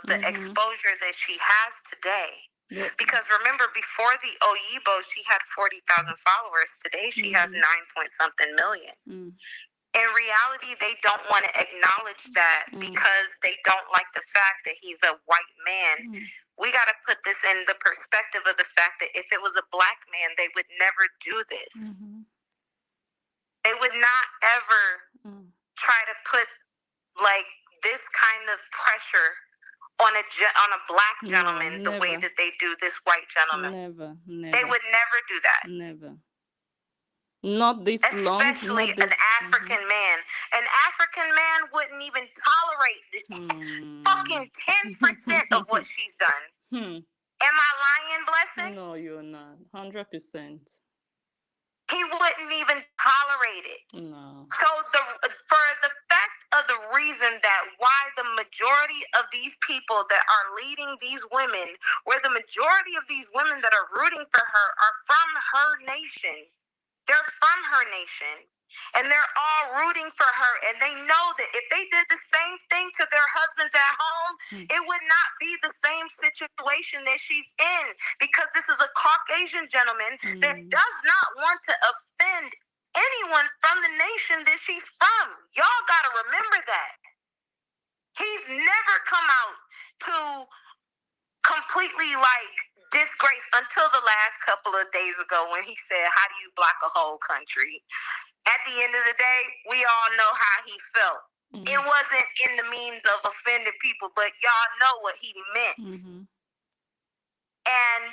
the exposure that she has today. Yep. Because remember, before the Oyibo, she had 40,000 followers. Today, she has 9-point-something million. In reality, they don't want to acknowledge that because they don't like the fact that he's a white man. We got to put this in the perspective of the fact that if it was a Black man, they would never do this. They would not ever try to put like this kind of pressure on a Black gentleman the way that they do this white gentleman. Never. They would never do that. Never. Not this long. Especially an African man. An African man wouldn't even tolerate this fucking 10% of what she's done. Am I lying, Blessing? No, you're not. 100%. He wouldn't even tolerate it. No. So for the fact of the reason that why the majority of these people that are leading these women, where the majority of these women that are rooting for her are from her nation. They're from her nation. And they're all rooting for her. And they know that if they did the same thing to their husbands at home, it would not be the same situation that she's in. Because this is a Caucasian gentleman that does not want to offend anyone from the nation that she's from. Y'all got to remember that. He's never come out to completely disgrace until the last couple of days ago when he said, how do you block a whole country? At the end of the day, we all know how he felt. It wasn't in the means of offending people, but y'all know what he meant. And,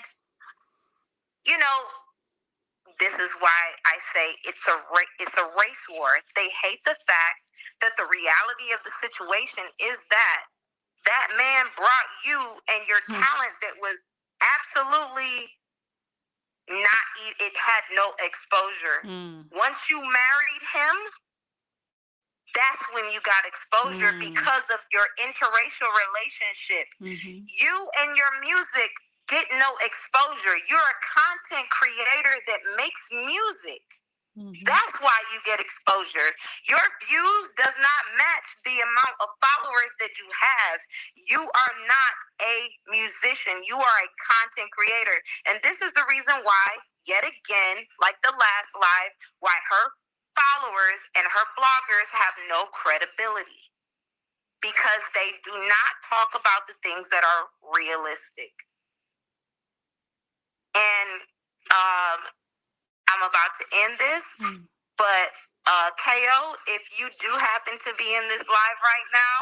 this is why I say it's a race war. They hate the fact that the reality of the situation is that man brought you and your talent that was absolutely not, it had no exposure. Once you married him, that's when you got exposure because of your interracial relationship. You and your music get no exposure. You're a content creator that makes music. That's why you get exposure. Your views does not match the amount of followers that you have. You are not a musician. You are a content creator. And this is the reason why, yet again, like the last live, why her followers and her bloggers have no credibility. Because they do not talk about the things that are realistic. And I'm about to end this, but KO, if you do happen to be in this live right now,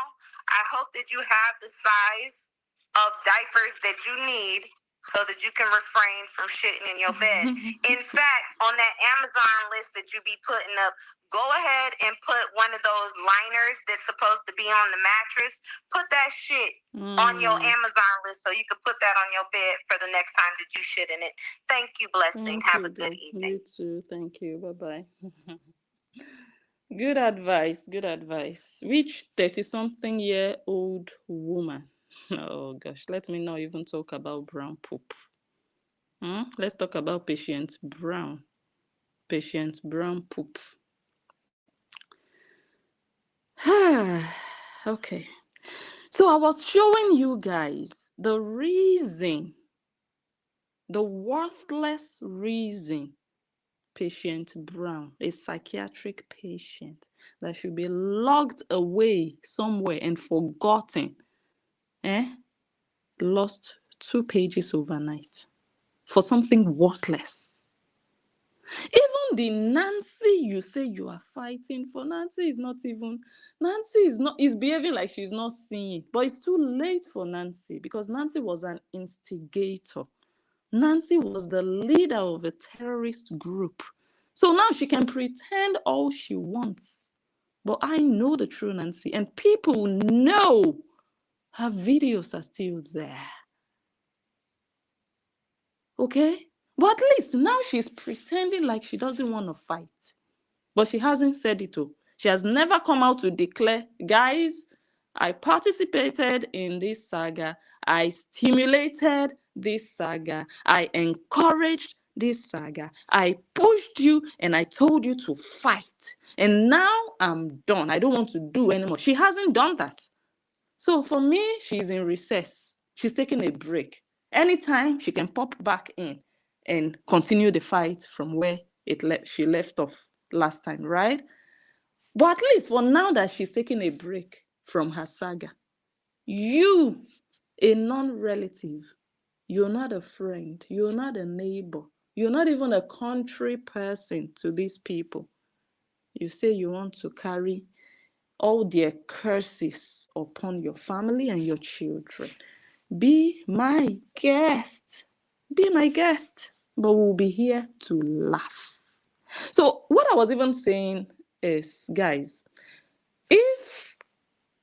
I hope that you have the size of diapers that you need so that you can refrain from shitting in your bed. In fact, on that Amazon list that you be putting up, go ahead and put one of those liners that's supposed to be on the mattress. Put that shit on your Amazon list so you can put that on your bed for the next time that you shit in it. Thank you, Blessing. Have a good evening. You too. Thank you. Bye bye. Good advice. Good advice. Which 30-something-year-old woman? Oh gosh, let me not even talk about brown poop. Let's talk about Patient Brown. Patient Brown poop. Okay. So I was showing you guys the reason, the worthless reason Patient Brown, a psychiatric patient that should be locked away somewhere and forgotten, lost 2 pages overnight for something worthless. Even the Nancy you say you are fighting for, Nancy is behaving like she's not seeing. But it's too late for Nancy because Nancy was an instigator. Nancy was the leader of a terrorist group. So now she can pretend all she wants. But I know the true Nancy, and people know her videos are still there. Okay? But at least now she's pretending like she doesn't want to fight. But she hasn't said it all. She has never come out to declare, guys, I participated in this saga. I stimulated this saga. I encouraged this saga. I pushed you and I told you to fight. And now I'm done. I don't want to do anymore. She hasn't done that. So for me, she's in recess. She's taking a break. Anytime she can pop back in and continue the fight from where she left off last time, right? But at least for now that she's taking a break from her saga, you, a non-relative, you're not a friend, you're not a neighbor, you're not even a country person to these people. You say you want to carry all their curses upon your family and your children. Be my guest. Be my guest. But we'll be here to laugh. So what I was even saying is, guys, if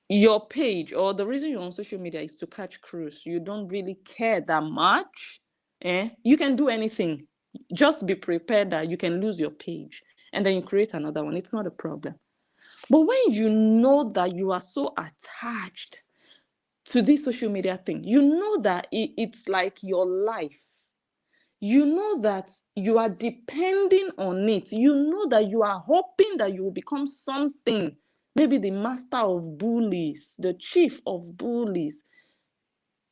your page or the reason you're on social media is to catch cruise, you don't really care that much, you can do anything. Just be prepared that you can lose your page and then you create another one. It's not a problem. But when you know that you are so attached to this social media thing, you know that it's like your life. You know that you are depending on it. You know that you are hoping that you will become something. Maybe the master of bullies, the chief of bullies.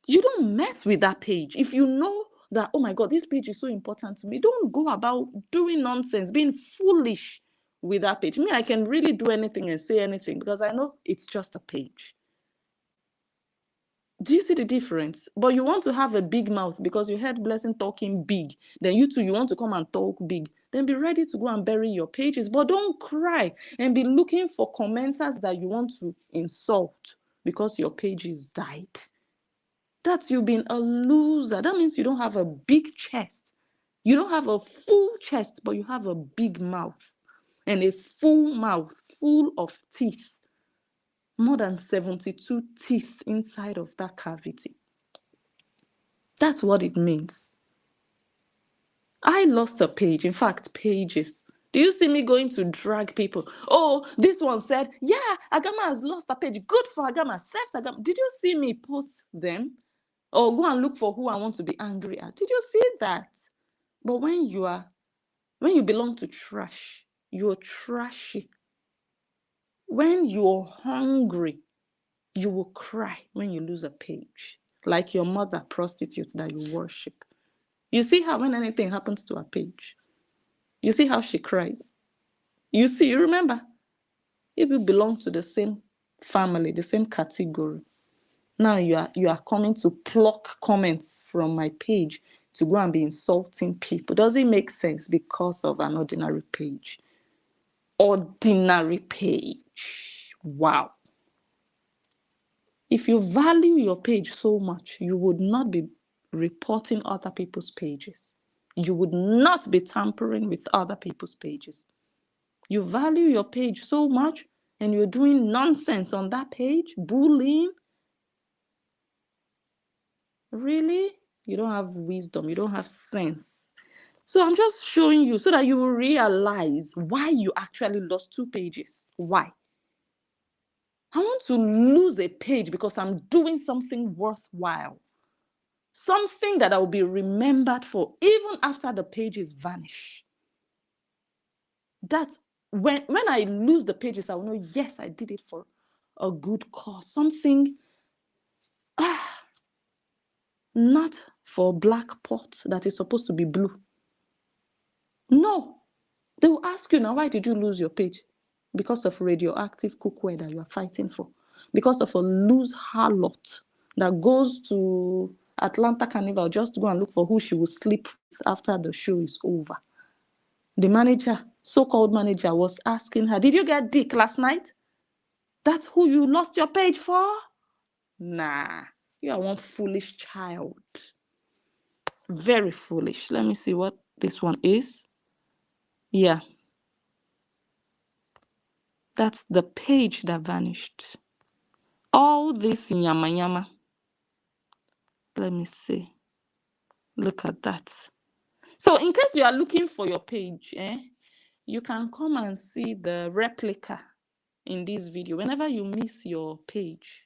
You don't mess with that page. If you know that, oh my God, this page is so important to me, don't go about doing nonsense, being foolish with that page. Me, I can really do anything and say anything because I know it's just a page. Do you see the difference? But you want to have a big mouth because you heard Blessing talking big. Then you too, you want to come and talk big. Then be ready to go and bury your pages. But don't cry and be looking for commenters that you want to insult because your pages died. That's you being a loser. That means you don't have a big chest. You don't have a full chest, but you have a big mouth. And a full mouth full of teeth. More than 72 teeth inside of that cavity. That's what it means. I lost a page. In fact, pages. Do you see me going to drag people? Oh, this one said, yeah, Agama has lost a page. Good for Agama. Says Agama. Did you see me post them? Or go and look for who I want to be angry at. Did you see that? But when you belong to trash, You're trashy. When you're hungry, you will cry when you lose a page, like your mother prostitute that you worship. You see how when anything happens to a page, you see how she cries. You remember, if you belong to the same family, the same category, now you are coming to pluck comments from my page to go and be insulting people. Does it make sense because of an ordinary page? Ordinary page. Wow. If you value your page so much, you would not be reporting other people's pages. You would not be tampering with other people's pages. You value your page so much and you're doing nonsense on that page, bullying. Really? You don't have wisdom, you don't have sense. So I'm just showing you so that you will realize why you actually lost 2 pages. Why? I want to lose a page because I'm doing something worthwhile. Something that I will be remembered for even after the pages vanish. That when I lose the pages, I will know, yes, I did it for a good cause. Something, not for black pot that is supposed to be blue. No. They will ask you now, why did you lose your page? Because of radioactive cookware that you are fighting for. Because of a loose harlot that goes to Atlanta Carnival just to go and look for who she will sleep with after the show is over. The manager, so-called manager, was asking her, did you get dick last night? That's who you lost your page for? Nah, you are one foolish child. Very foolish. Let me see what this one is. Yeah. That's the page that vanished. All this yama yama. Let me see. Look at that. So in case you are looking for your page, you can come and see the replica in this video. Whenever you miss your page,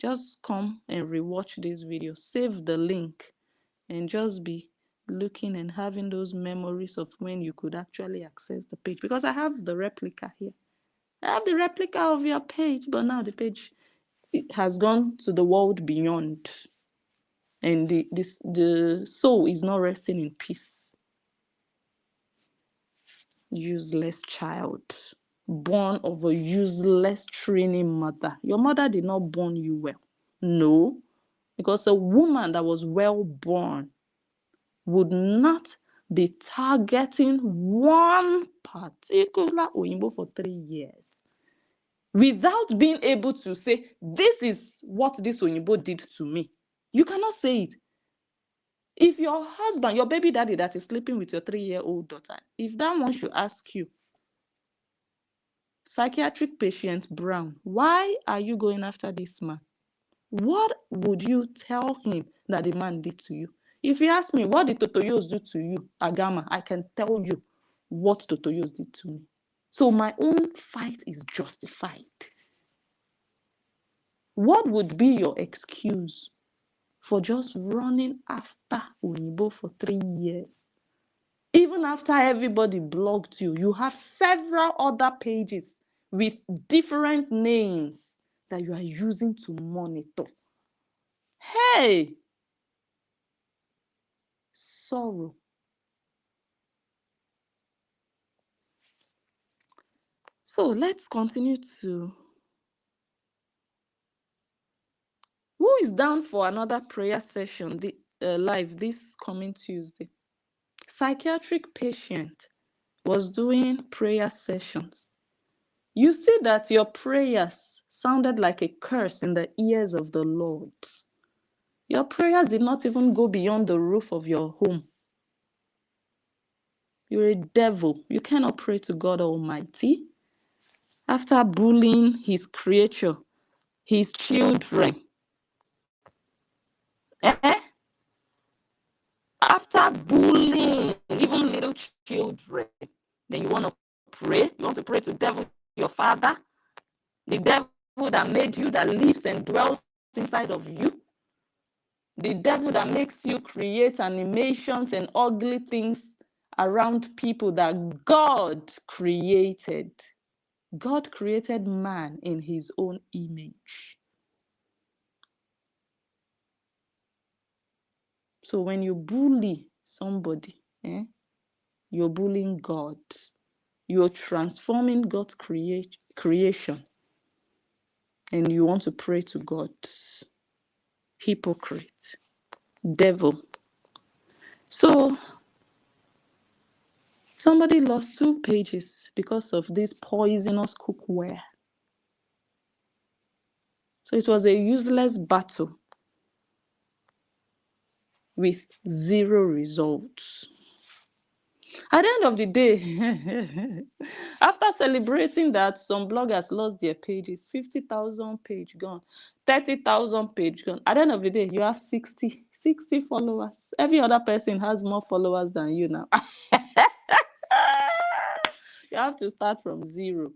just come and rewatch this video. Save the link and just be looking and having those memories of when you could actually access the page. Because I have the replica here. I have the replica of your page, but now the page has gone to the world beyond. And the soul is not resting in peace. Useless child. Born of a useless training mother. Your mother did not born you well. No. Because a woman that was well born would not be targeting one particular Oyinbo for 3 years without being able to say, this is what this Oyinbo did to me. You cannot say it. If your husband, your baby daddy that is sleeping with your 3-year-old daughter, if that one should ask you, psychiatric patient Brown, why are you going after this man? What would you tell him that the man did to you? If you ask me, what did Totoyos do to you, Agama, I can tell you what Totoyos did to me. So my own fight is justified. What would be your excuse for just running after Oyinbo for 3 years? Even after everybody blocked you, you have several other pages with different names that you are using to monitor. Hey! Sorrow. So let's continue to... Who is down for another prayer session live this coming Tuesday? Psychiatric patient was doing prayer sessions. You see that your prayers sounded like a curse in the ears of the Lord. Your prayers did not even go beyond the roof of your home. You're a devil. You cannot pray to God Almighty. After bullying his creature, his children. After bullying even little children, then you want to pray? You want to pray to devil, your father? The devil that made you, that lives and dwells inside of you? The devil that makes you create animations and ugly things around people that God created. God created man in his own image. So when you bully somebody, you're bullying God. You're transforming God's creation. And you want to pray to God. Hypocrite. Devil. So somebody lost 2 pages because of this poisonous cookware. So it was a useless battle with 0 results. At the end of the day, after celebrating that some bloggers lost their pages, 50,000 page gone, 30,000 page gone. At the end of the day, you have 60 followers. Every other person has more followers than you now. You have to start from 0.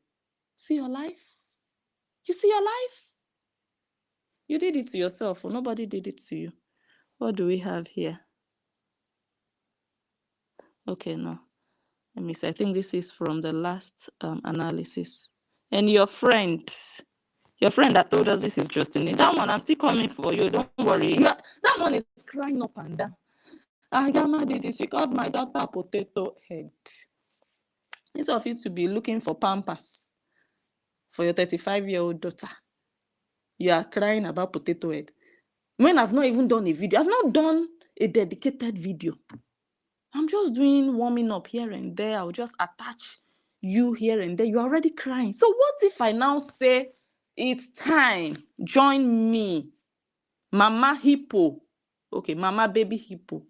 See your life? You see your life? You did it to yourself, or nobody did it to you. What do we have here? Okay, no. Let me see. I think this is from the last analysis. And your friend that told us this is Justin, that one, I'm still coming for you. Don't worry. That one is crying up and down. Agama did this. She called my daughter potato head. Instead of you to be looking for pampers for your 35-year-old daughter, you are crying about potato head. When I've not even done a video, I've not done a dedicated video. I'm just doing warming up here and there. I'll just attach you here and there. You're already crying. So what if I now say, it's time, join me, Mama Hippo, okay, Mama Baby Hippo,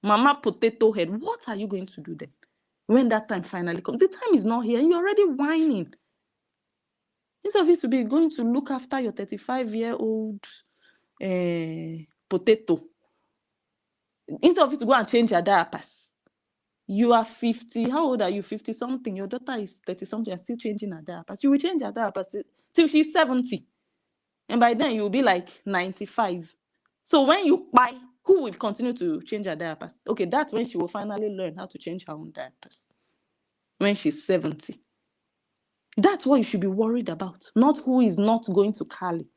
Mama Potato Head? What are you going to do then when that time finally comes? The time is not here and you're already whining. Instead of it to be going to look after your 35-year-old potato, instead of it to go and change your diapers, you are 50. How old are you? 50 something. Your daughter is 30 something. You're still changing her diapers. You will change her diapers till she's 70. And by then you'll be like 95. So when you buy, who will continue to change her diapers? Okay, that's when she will finally learn how to change her own diapers. When she's 70. That's what you should be worried about. Not who is not going to Cali.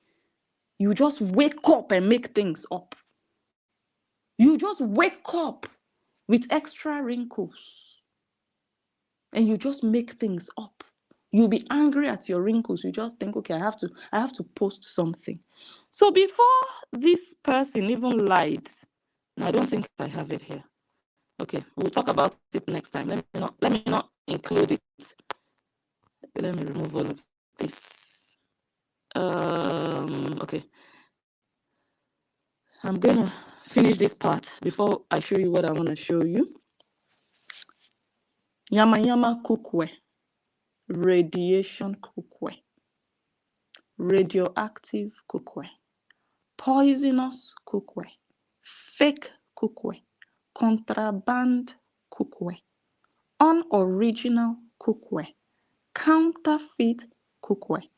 You just wake up and make things up. You just wake up with extra wrinkles. And you just make things up. You'll be angry at your wrinkles. You just think, okay, I have to post something. So before this person even lied, I don't think I have it here. Okay, we'll talk about it next time. Let me not include it. Let me remove all of this. Okay. I'm gonna finish this part before I show you what I want to show you. Yama yama cookware. Radiation cookware. Radioactive cookware. Poisonous cookware. Fake cookware. Contraband cookware. Unoriginal cookware. Counterfeit cookware.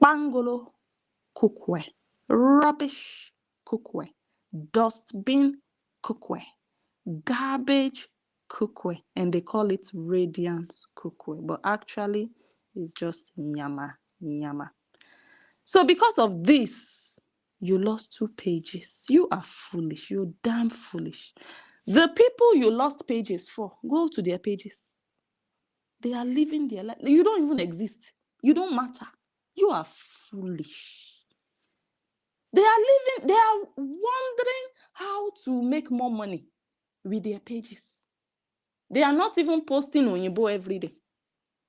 Bangolo cookware. Rubbish cookware. Dustbin cookware. Garbage cookware. And they call it radiance cookware. But actually, it's just nyama. So because of this, you lost 2 pages. You are foolish. You're damn foolish. The people you lost pages for, go to their pages. They are living their life. You don't even exist. You don't matter. You are foolish. They are wondering how to make more money with their pages. They are not even posting Oyinbo every day.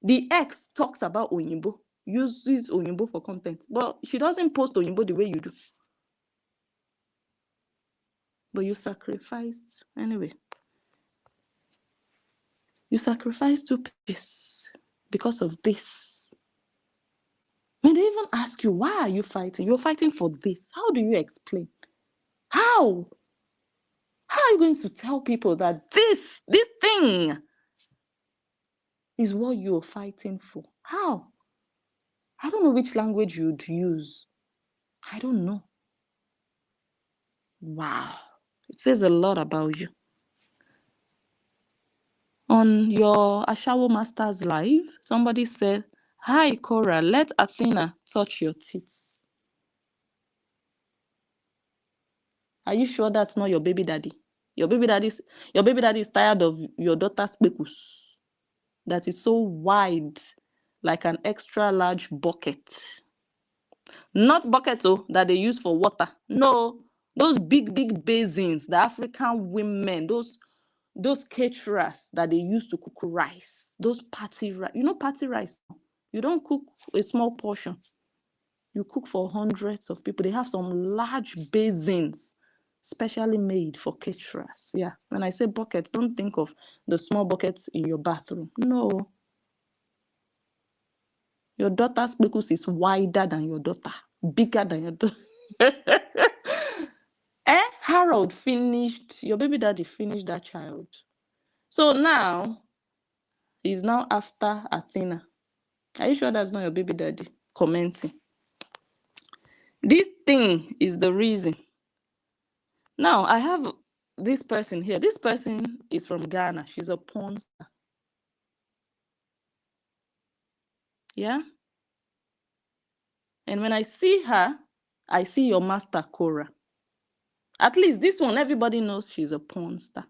The ex talks about Oyinbo, uses Oyinbo for content, but she doesn't post Oyinbo the way you do. But you sacrificed, anyway. You sacrificed 2 pages because of this. When they even ask you, why are you fighting? You're fighting for this. How do you explain? How? How are you going to tell people that this thing is what you're fighting for? How? I don't know which language you'd use. I don't know. Wow. It says a lot about you. On your Ashawo Masters live, somebody said, "Hi, Cora, let Athena touch your tits." Are you sure that's not your baby daddy? Your baby daddy is tired of your daughter's spekus that is so wide, like an extra large bucket. Not bucket that they use for water. No, those big basins, the African women, those caterers that they use to cook rice, those party rice. You know party rice? You don't cook a small portion. You cook for hundreds of people. They have some large basins specially made for caterers. Yeah. When I say buckets, don't think of the small buckets in your bathroom. No. Your daughter's spekus is wider than your daughter, bigger than your daughter. Harold finished, your baby daddy finished that child. So now, he's now after Athena. Are you sure that's not your baby daddy commenting? This thing is the reason. Now, I have this person here. This person is from Ghana. She's a porn star. Yeah? And when I see her, I see your master, Cora. At least this one, everybody knows she's a porn star.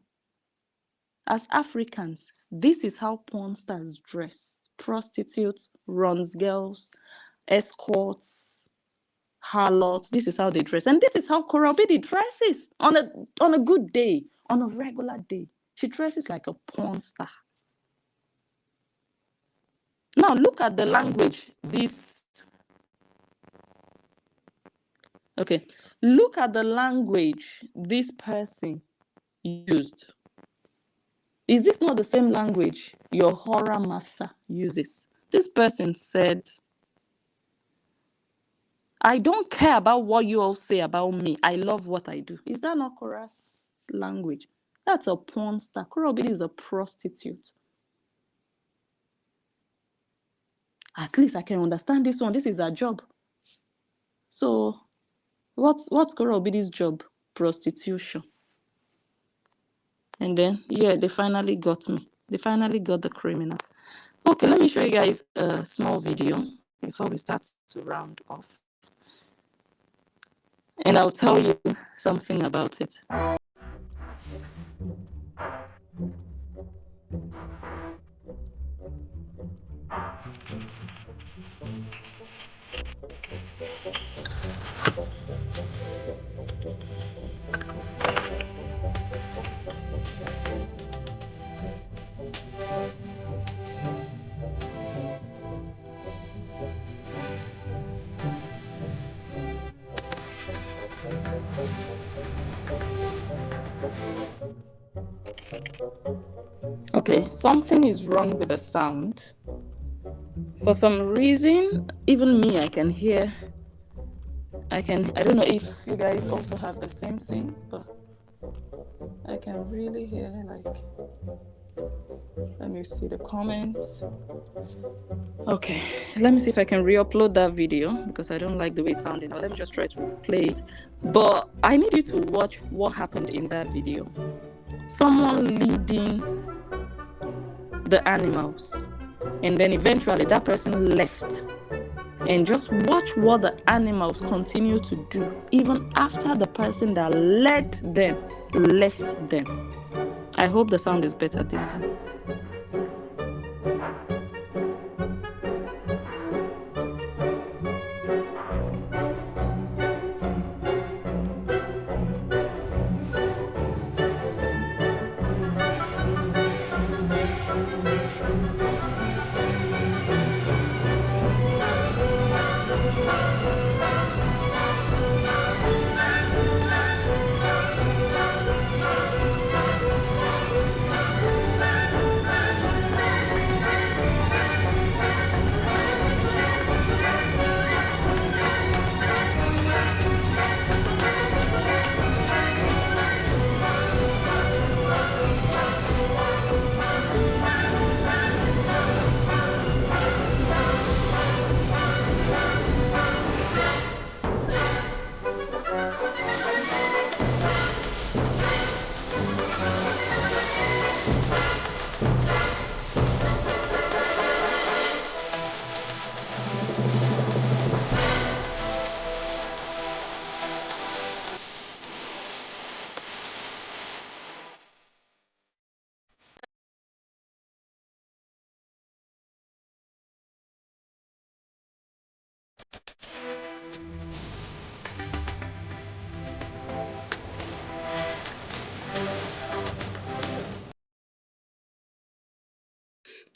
As Africans, this is how porn stars dress. Prostitutes, runs girls, escorts, harlots. This is how they dress. And this is how Cora Obidi dresses on a good day, on a regular day. She dresses like a porn star. Now look at the language look at the language this person used. Is this not the same language your horror master uses? This person said, "I don't care about what you all say about me. I love what I do." Is that not Cora's language? That's a porn star. Cora Obidi is a prostitute. At least I can understand this one. This is her job. So what's Cora Obidi's job? Prostitution. And then, yeah, they finally got me. They finally got the criminal. Okay, let me show you guys a small video before we start to round off. And I'll tell you something about it. Okay, something is wrong with the sound. For some reason, even me, I can hear. I don't know if you guys also have the same thing, but I can really hear, like, let me see the comments. Okay, let me see if I can re-upload that video because I don't like the way it sounded. Now let me just try to play it. But I need you to watch what happened in that video. Someone leading the animals, and then eventually that person left. And just watch what the animals continue to do even after the person that led them left them. I hope the sound is better this time.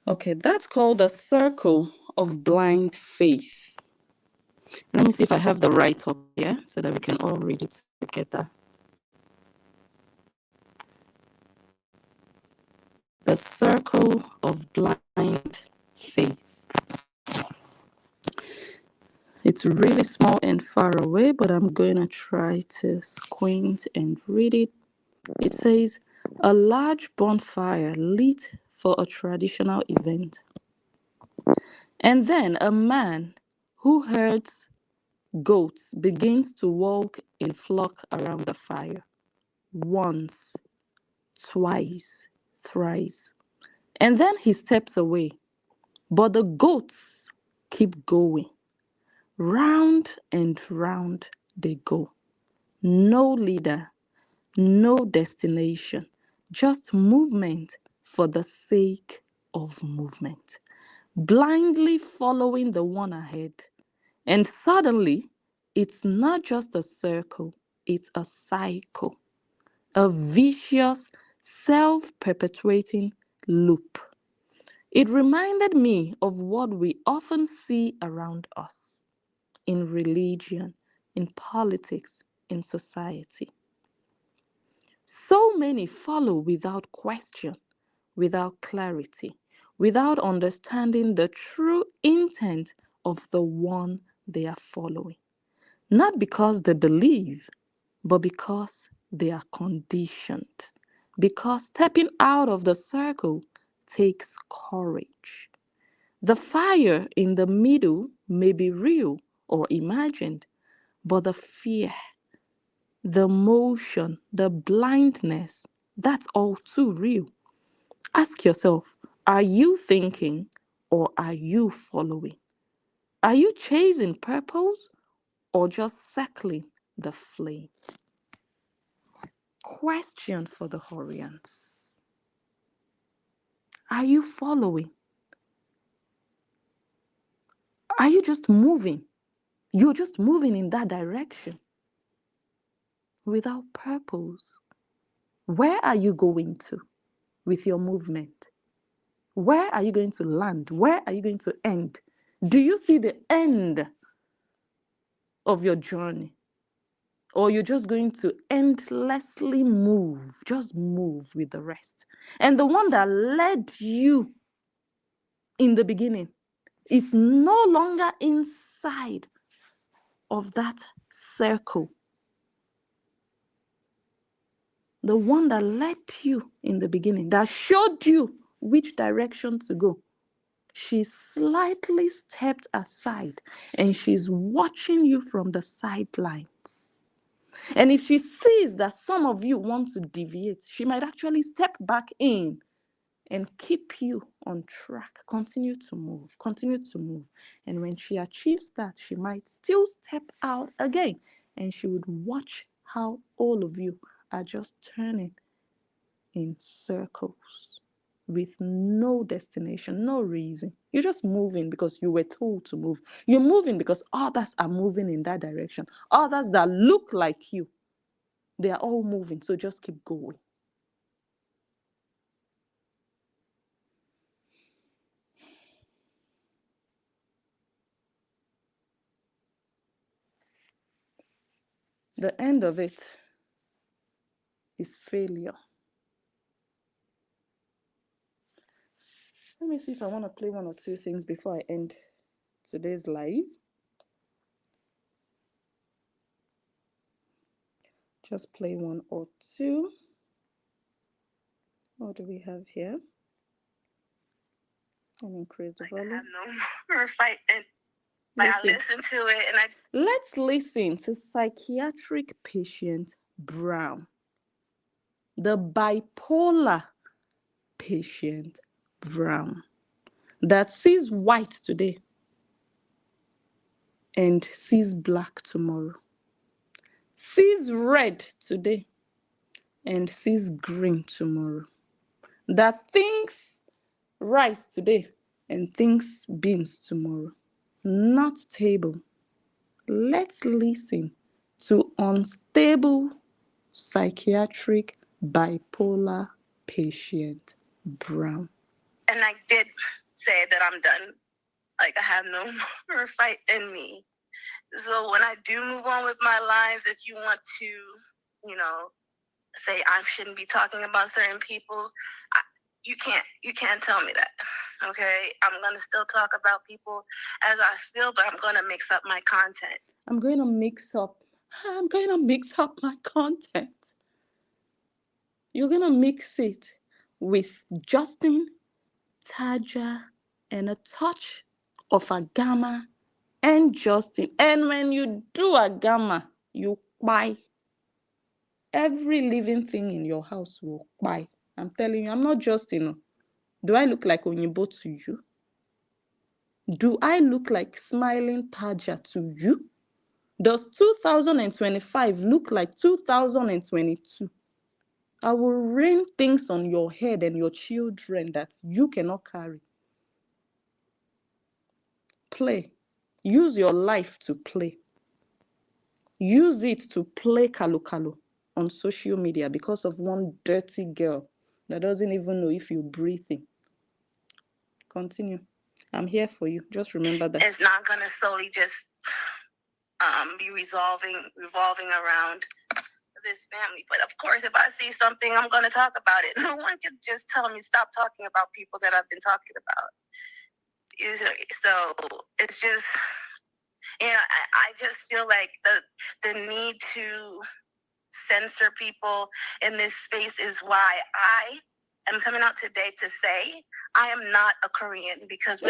Okay, that's called the circle of blind faith. Let me see if I have the right up here so that we can all read it together. The circle of blind faith. It's really small and far away, but I'm going to try to squint and read it. It says, a large bonfire lit for a traditional event. And then a man who herds goats begins to walk in flock around the fire. Once, twice, thrice. And then he steps away. But the goats keep going. Round and round they go. No leader, no destination, just movement for the sake of movement. Blindly following the one ahead. And suddenly, it's not just a circle, it's a cycle, a vicious, self perpetuating loop. It reminded me of what we often see around us in religion, in politics, in society. So many follow without question, without clarity, without understanding the true intent of the one they are following. Not because they believe, but because they are conditioned. Because stepping out of the circle takes courage. The fire in the middle may be real or imagined, but the fear, the motion, the blindness, that's all too real. Ask yourself, are you thinking or are you following? Are you chasing purpose or just circling the flame? Question for the Horians. Are you following? Are you just moving? You're just moving in that direction without purpose. Where are you going to with your movement? Where are you going to land? Where are you going to end? Do you see the end of your journey? Or you're just going to endlessly move, just move with the rest. And the one that led you in the beginning is no longer inside of that circle. The one that led you in the beginning, that showed you which direction to go, she slightly stepped aside and she's watching you from the sidelines. And if she sees that some of you want to deviate, she might actually step back in and keep you on track. Continue to move, continue to move. And when she achieves that, she might still step out again and she would watch how all of you are just turning in circles with no destination, no reason. You're just moving because you were told to move. You're moving because others are moving in that direction. Others that look like you, they are all moving. So just keep going. The end of it is failure. Let me see if I want to play one or two things before I end today's live. Just play one or two. What do we have here? And increase the volume. I have no more fight, and I listen to it, and let's listen to psychiatric patient Brown, the bipolar patient Brown, that sees white today and sees black tomorrow, sees red today and sees green tomorrow, that thinks rice today and thinks beans tomorrow. Not stable. Let's listen to unstable psychiatric bipolar patient Brown. and I did say that I'm done. Like, I have no more fight in me. So when I do move on with my life, if you want to, you know, say I shouldn't be talking about certain people, you can't tell me that. Okay, I'm gonna still talk about people as I feel, but I'm gonna mix up my content. I'm going to mix up my content. You're going to mix it with Justin, Taja, and a touch of a gamma and Justin. And when you do a gamma, you buy. Every living thing in your house will buy. I'm telling you, I'm not Justin. Do I look like Onyibo to you? Do I look like smiling Taja to you? Does 2025 look like 2022? I will rain things on your head and your children that you cannot carry. Play. Use your life to play. Use it to play kalu on social media because of one dirty girl that doesn't even know if you're breathing. Continue. I'm here for you. Just remember that. It's not going to solely just be revolving around this family. But of course, if I see something, I'm going to talk about it. No one can just tell me stop talking about people that I've been talking about. So it's just, I just feel like the need to censor people in this space is why I am coming out today to say I am not a Korean, because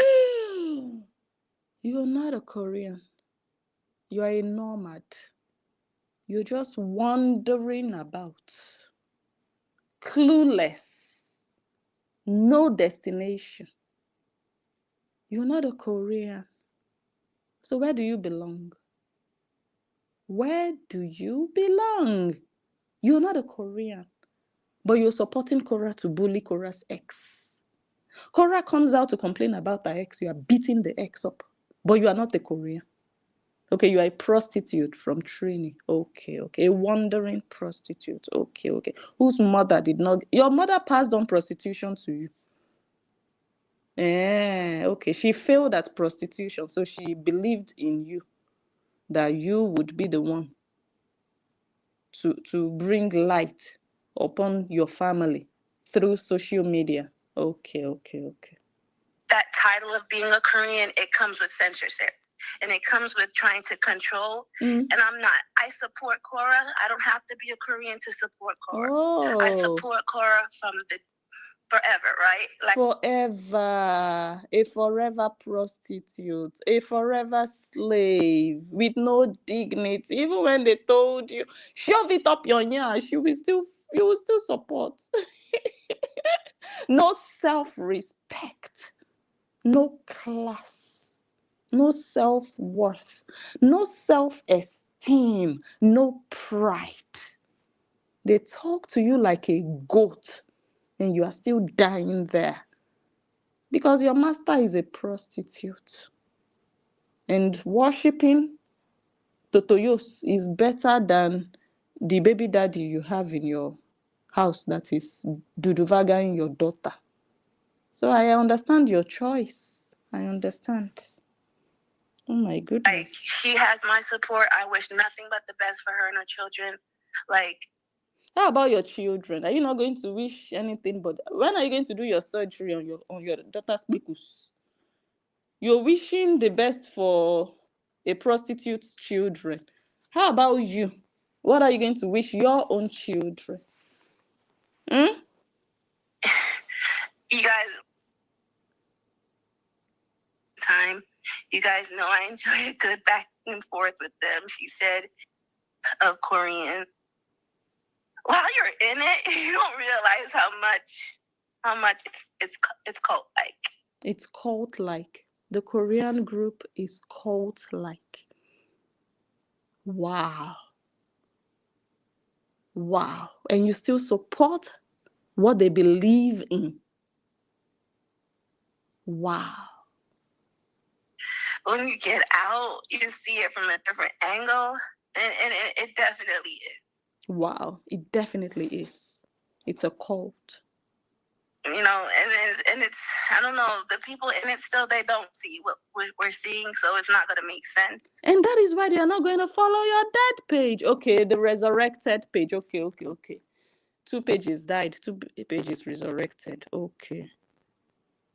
you're not a Korean. You are a nomad. You're just wandering about, clueless, no destination. You're not a Korean. So where do you belong? Where do you belong? You're not a Korean, but you're supporting Korra to bully Korra's ex. Korra comes out to complain about her ex. You are beating the ex up, but you are not a Korean. Okay, you are a prostitute from Trini. Okay. A wandering prostitute. Okay. Whose mother did not... Your mother passed on prostitution to you. Okay. She failed at prostitution, so she believed in you, that you would be the one to bring light upon your family through social media. Okay. That title of being a Korean, it comes with censorship. And it comes with trying to control. And I'm not. I support Korra. I don't have to be a Korean to support Korra. I support Korra from the forever, right? Like forever. A forever prostitute. A forever slave with no dignity. Even when they told you, shove it up your nyash, you will still support. No self-respect. No class, no self-worth, no self-esteem, no pride. They talk to you like a goat and you are still dying there because your master is a prostitute. And worshipping Totoyos is better than the baby daddy you have in your house that is duduvagaing your daughter. So I understand your choice. I understand. Oh my goodness. Like, she has my support. I wish nothing but the best for her and her children. Like, how about your children? Are you not going to wish anything? But when are you going to do your surgery on your daughter's picus? You're wishing the best for a prostitute's children. How about you? What are you going to wish your own children? You guys, time. You guys know I enjoy a good back and forth with them. She said of Korean. While you're in it, you don't realize how much it's cult-like. It's cult-like. The Korean group is cult-like. Wow. And you still support what they believe in. Wow. When you get out, you see it from a different angle, and it definitely is. Wow, it definitely is. It's a cult. and it's, I don't know, the people in it still, they don't see what we're seeing, so it's not going to make sense. And that is why they are not going to follow your dead page. Okay, the resurrected page. Okay. 2 pages died, 2 pages resurrected. Okay.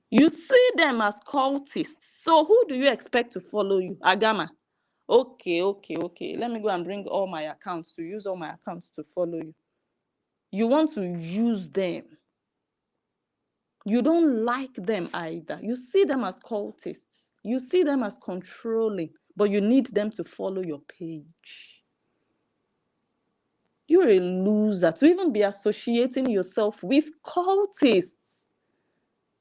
You see them as cultists. So who do you expect to follow you? Agama. Okay. Let me go and bring all my accounts, to use all my accounts to follow you. You want to use them. You don't like them either. You see them as cultists. You see them as controlling, but you need them to follow your page. You're a loser to even be associating yourself with cultists.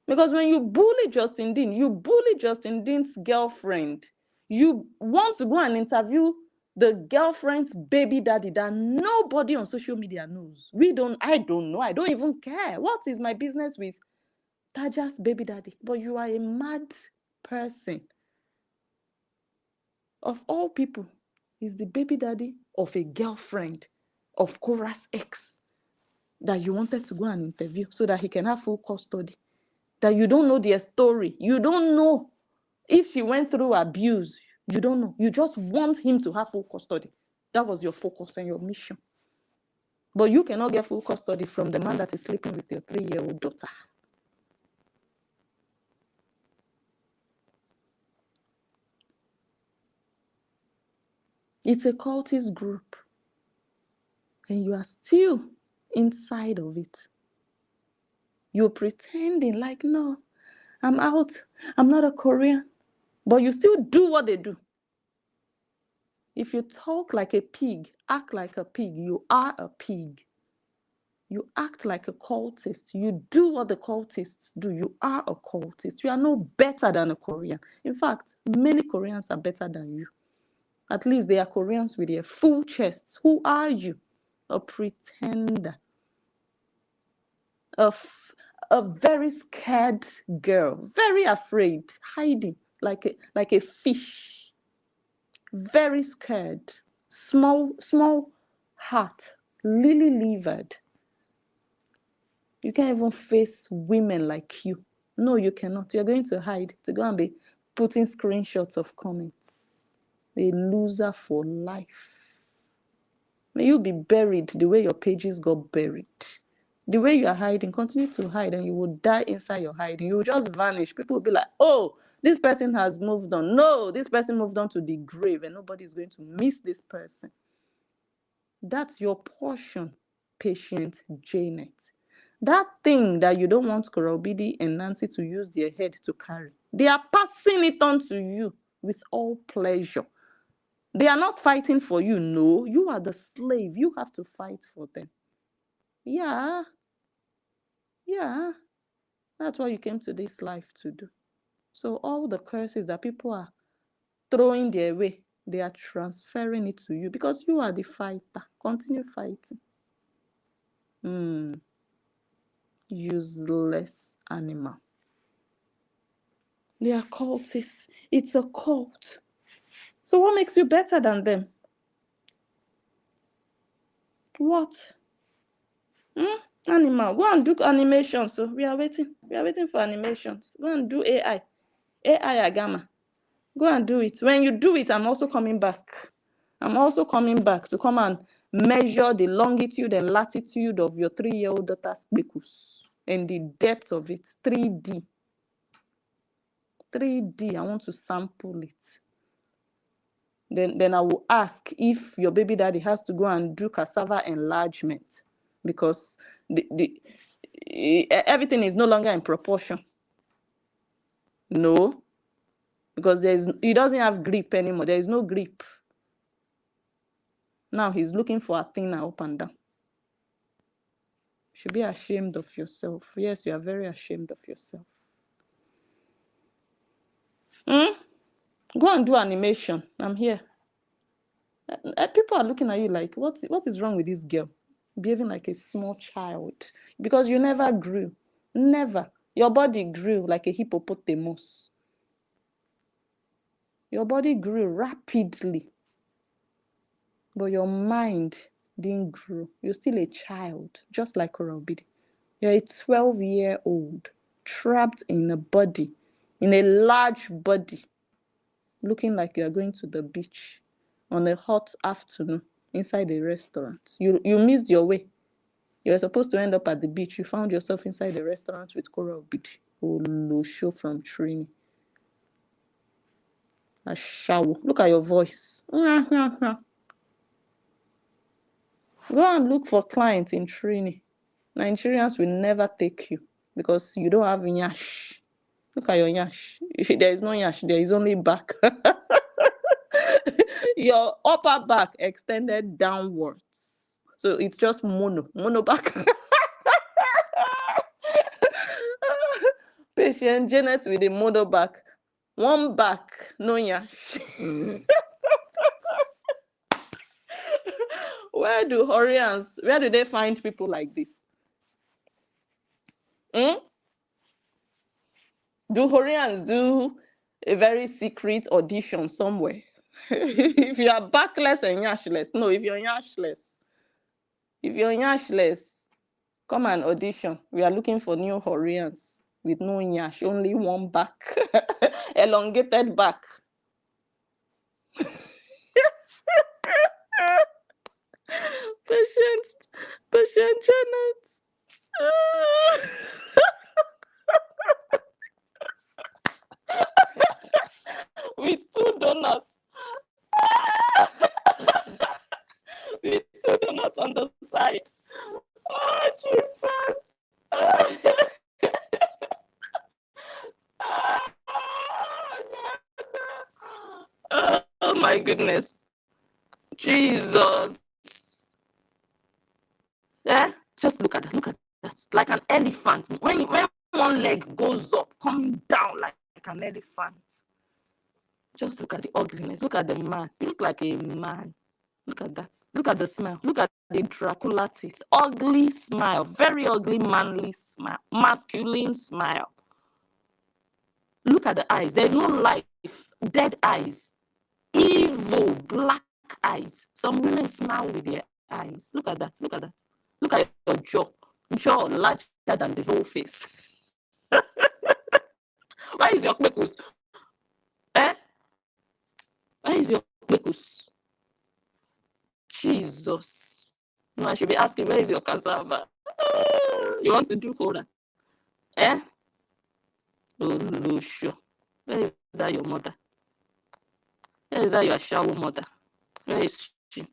Because when you bully Justin Dean, you bully Justin Dean's girlfriend. You want to go and interview the girlfriend's baby daddy that nobody on social media knows. I don't know. I don't even care. What is my business with Taja's baby daddy? But you are a mad person. Of all people, is the baby daddy of a girlfriend of Korah's ex that you wanted to go and interview so that he can have full custody. That you don't know their story. You don't know if she went through abuse. You don't know. You just want him to have full custody. That was your focus and your mission. But you cannot get full custody from the man that is sleeping with your 3-year-old daughter. It's a cultist group. And you are still inside of it. You're pretending like, no, I'm out. I'm not a Korean. But you still do what they do. If you talk like a pig, act like a pig, you are a pig. You act like a cultist. You do what the cultists do. You are a cultist. You are no better than a Korean. In fact, many Koreans are better than you. At least they are Koreans with their full chests. Who are you? A pretender. A very scared girl. Very afraid. Hiding like a fish. Very scared. Small heart. Lily-livered. You can't even face women like you. No, you cannot. You're going to hide, to go and be putting screenshots of comments. A loser for life. May you be buried the way your pages got buried. The way you are hiding, continue to hide, and you will die inside your hiding. You will just vanish. People will be like, oh, this person has moved on. No, this person moved on to the grave, and nobody is going to miss this person. That's your portion, patient Janet. That thing that you don't want Korobidi and Nancy to use their head to carry, they are passing it on to you with all pleasure. They are not fighting for you. No, you are the slave. You have to fight for them. Yeah. That's what you came to this life to do. So all the curses that people are throwing their way, they are transferring it to you because you are the fighter. Continue fighting. Useless animal. They are cultists. It's a cult. So what makes you better than them? What? Animal. Go and do animations. So we are waiting. We are waiting for animations. Go and do AI. AI Agama. Go and do it. When you do it, I'm also coming back. I'm also coming back to come and measure the longitude and latitude of your 3-year-old daughter's speckles and the depth of it. 3D. 3D. I want to sample it. Then I will ask if your baby daddy has to go and do cassava enlargement because everything is no longer in proportion. No, because he doesn't have grip anymore. There is no grip. Now he's looking for a thing up and down. You should be ashamed of yourself. Yes, you are very ashamed of yourself. Go and do animation. I'm here. People are looking at you like, what is wrong with this girl? Behaving like a small child. Because you never grew. Never. Your body grew like a hippopotamus. Your body grew rapidly. But your mind didn't grow. You're still a child, just like Korobidi. You're a 12-year-old trapped in a body, in a large body, looking like you are going to the beach on a hot afternoon inside a restaurant. You missed your way. You were supposed to end up at the beach. You found yourself inside a restaurant with Coral Beach. Show from Trini. A shower. Look at your voice. Go and look for clients in Trini. Nigerians will never take you because you don't have nyash. Look at your nyash. There is no nyash, there is only back. Your upper back extended downwards. So it's just mono back. Patient Janet with a mono back. One back, no nyash. Where do they find people like this? Do Horians do a very secret audition somewhere? If you are backless and yashless, no, if you're yashless, come and audition. We are looking for new Horians with no yash, only one back, elongated back. Patient Janet. With 2 donuts. With 2 donuts on the side. Oh, Jesus. Oh, my goodness. Jesus. Yeah, just look at that. Look at that. Like an elephant. When one leg goes up, coming down like an elephant. Just look at the ugliness. Look at the man. You look like a man. Look at that. Look at the smile. Look at the Dracula teeth. Ugly smile. Very ugly, manly smile. Masculine smile. Look at the eyes. There's no life. Dead eyes. Evil, black eyes. Some women smile with their eyes. Look at that. Look at that. Look at your jaw. Jaw larger than the whole face. Where is your kpekus? Eh? Where is your kpekus? Jesus. No, I should be asking, where is your cassava? You want to do cola? Eh? Oh, sure. Where is that your mother? Where is that your shower mother? Where is she?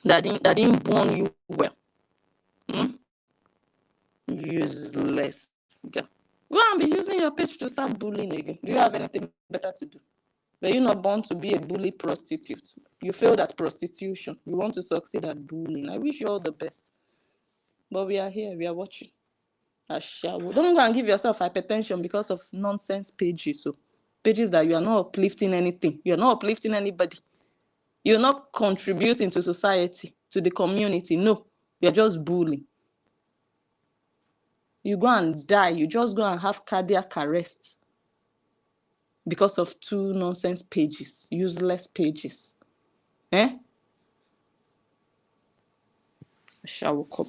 That didn't born you well. Useless girl. Go and be using your page to start bullying again. Do you have anything better to do? Were you not born to be a bully prostitute? You failed at prostitution. You want to succeed at bullying. I wish you all the best. But we are here. We are watching. Don't go and give yourself hypertension because of nonsense pages. So pages that you are not uplifting anything. You are not uplifting anybody. You're not contributing to society, to the community. No, you're just bullying. You go and die. You just go and have cardiac arrest because of 2 nonsense pages, useless pages. Kobo.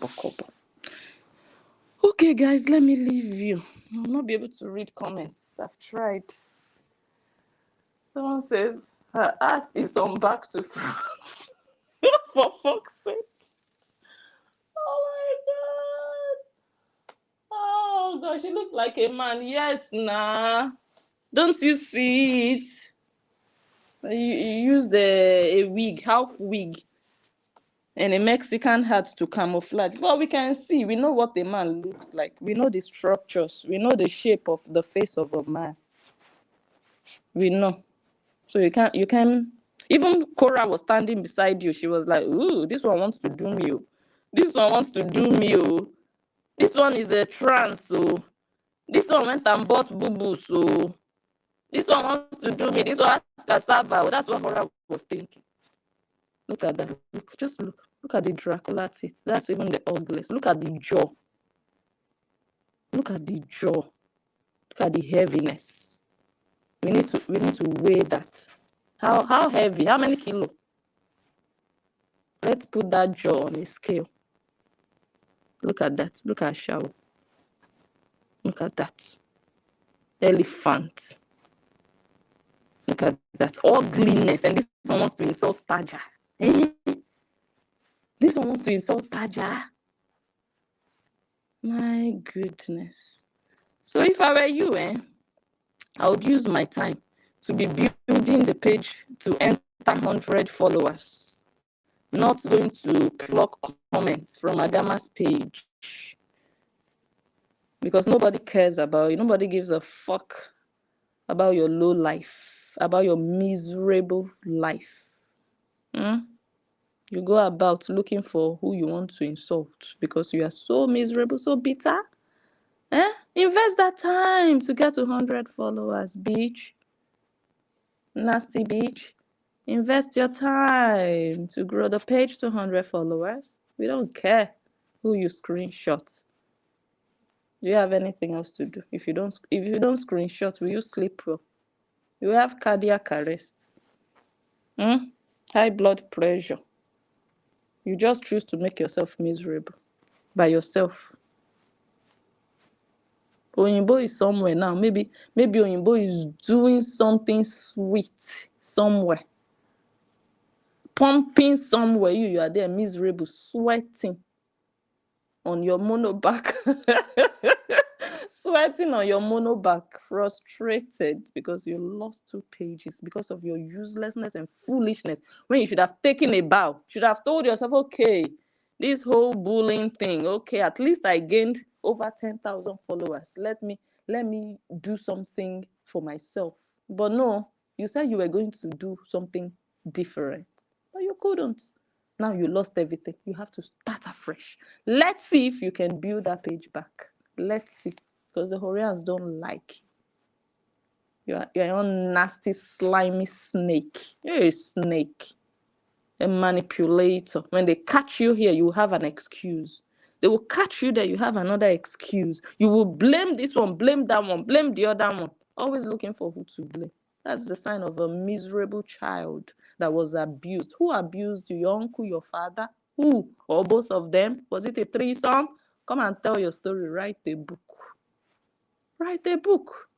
Okay, guys, let me leave you. I'll not be able to read comments. I've tried. Someone says her ass is on back to front. For fuck's sake. Oh my god. Oh gosh, she looks like a man. Yes, nah. Don't you see it? You used a wig, half wig, and a Mexican hat to camouflage. Well, we can see. We know what a man looks like. We know the structures. We know the shape of the face of a man. We know. So you can. Even Cora was standing beside you. She was like, "Ooh, this one wants to do me. This one wants to do me. This one is a trans. So this one went and bought boo-boo. So this one wants to do me. This one has cassava." That's what Cora was thinking. Look at that. Just look. Look at the Dracula teeth. That's even the ugliest. Look at the jaw. Look at the jaw. Look at the heaviness. We need to weigh that. How heavy? How many kilo? Let's put that jaw on a scale. Look at that. Look at shower. Look at that. Elephant. Look at that. Ugliness. And this one wants to insult Taja. This one wants to insult Taja. My goodness. So if I were you, I would use my time to be building the page to enter 100 followers. Not going to pluck comments from Agama's page. Because nobody cares about you. Nobody gives a fuck about your low life, about your miserable life. You go about looking for who you want to insult because you are so miserable, so bitter. Invest that time to get to 100 followers, bitch. Nasty bitch. Invest your time to grow the page to 100 followers. We don't care who you screenshot. Do you have anything else to do? If you don't screenshot, will you sleep well? You have cardiac arrest. High blood pressure. You just choose to make yourself miserable by yourself. Oyinbo is somewhere now. Maybe Oyinbo is doing something sweet somewhere. Pumping somewhere. You are there miserable, sweating on your monoback. Sweating on your monoback, frustrated because you lost 2 pages because of your uselessness and foolishness. When you should have taken a bow, should have told yourself, okay, this whole bullying thing, okay, at least I gained over 10,000 followers. Let me do something for myself. But no, you said you were going to do something different, but you couldn't. Now you lost everything. You have to start afresh. Let's see if you can build that page back. Let's see. Because the Horians don't like you. You're a nasty, slimy snake. You're a snake. A manipulator. When they catch you here, you have an excuse. They will catch you there, you have another excuse. You will blame this one, blame that one, blame the other one. Always looking for who to blame. That's the sign of a miserable child that was abused. Who abused you? Your uncle, your father? Who? Or both of them? Was it a threesome? Come and tell your story. Write a book. Write a book.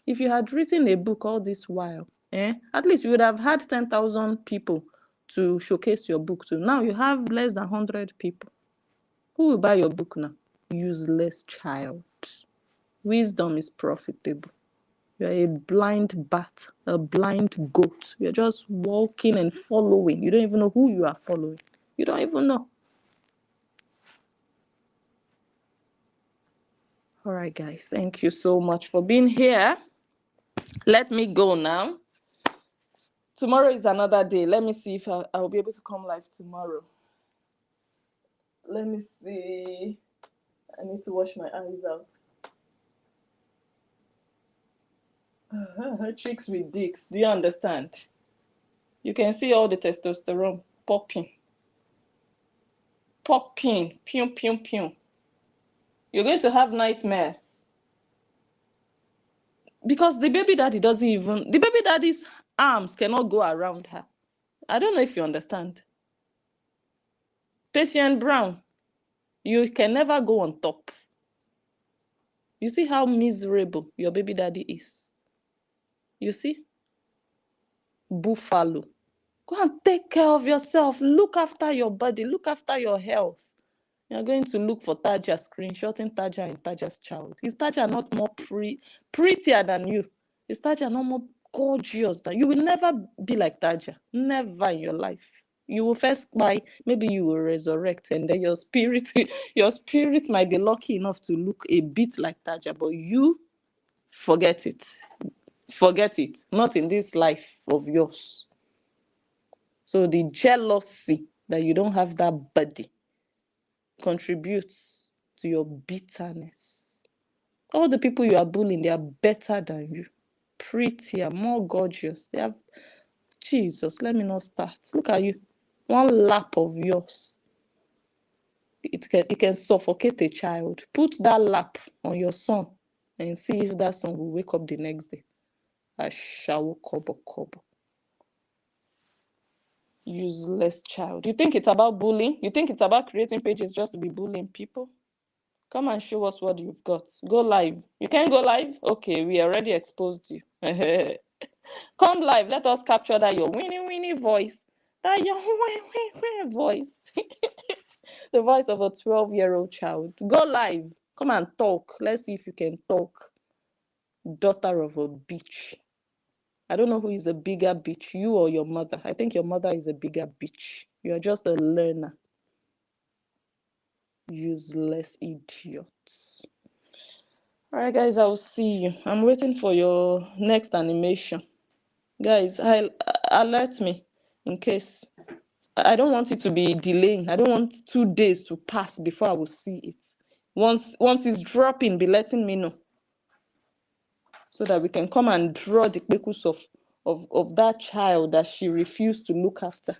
If you had written a book all this while, at least you would have had 10,000 people to showcase your book to. Now you have less than 100 people. Who will buy your book now? Useless child. Wisdom is profitable. You're a blind bat, a blind goat. You're just walking and following. You don't even know who you are following. You don't even know. All right, guys. Thank you so much for being here. Let me go now. Tomorrow is another day. Let me see if I'll be able to come live tomorrow. Let me see. I need to wash my eyes out. Chicks with dicks. Do you understand? You can see all the testosterone popping. Popping. Pew, pew, pew. You're going to have nightmares. Because the baby daddy the baby daddy's arms cannot go around her. I don't know if you understand. Patient Brown, you can never go on top. You see how miserable your baby daddy is. You see? Buffalo. Go and take care of yourself. Look after your body. Look after your health. You're going to look for Taja, screenshotting Taja and Taja's child. Is Taja not more prettier than you? Is Taja not more gorgeous than you? Will never be like Taja. Never in your life. You will first buy, maybe you will resurrect, and then your spirit might be lucky enough to look a bit like Taja, but you forget it. Forget it. Not in this life of yours. So the jealousy that you don't have that body contributes to your bitterness. All the people you are bullying, they are better than you, prettier, more gorgeous. They have Jesus. Let me not start. Look at you. One lap of yours, it can suffocate a child. Put that lap on your son and see if that son will wake up the next day. Ashawo kobo kobo. Useless child. You think it's about bullying? You think it's about creating pages just to be bullying people? Come and show us what you've got. Go live. You can't go live? Okay, we already exposed you. Come live. Let us capture that your winnie voice. That your voice. The voice of a 12-year-old child. Go live. Come and talk. Let's see if you can talk. Daughter of a bitch. I don't know who is a bigger bitch, you or your mother. I think your mother is a bigger bitch. You're just a learner. Useless idiots. All right, guys, I will see you. I'm waiting for your next animation. Guys, alert me in case. I don't want it to be delaying. I don't want 2 days to pass before I will see it. Once it's dropping, be letting me know, so that we can come and draw the pictures of that child that she refused to look after.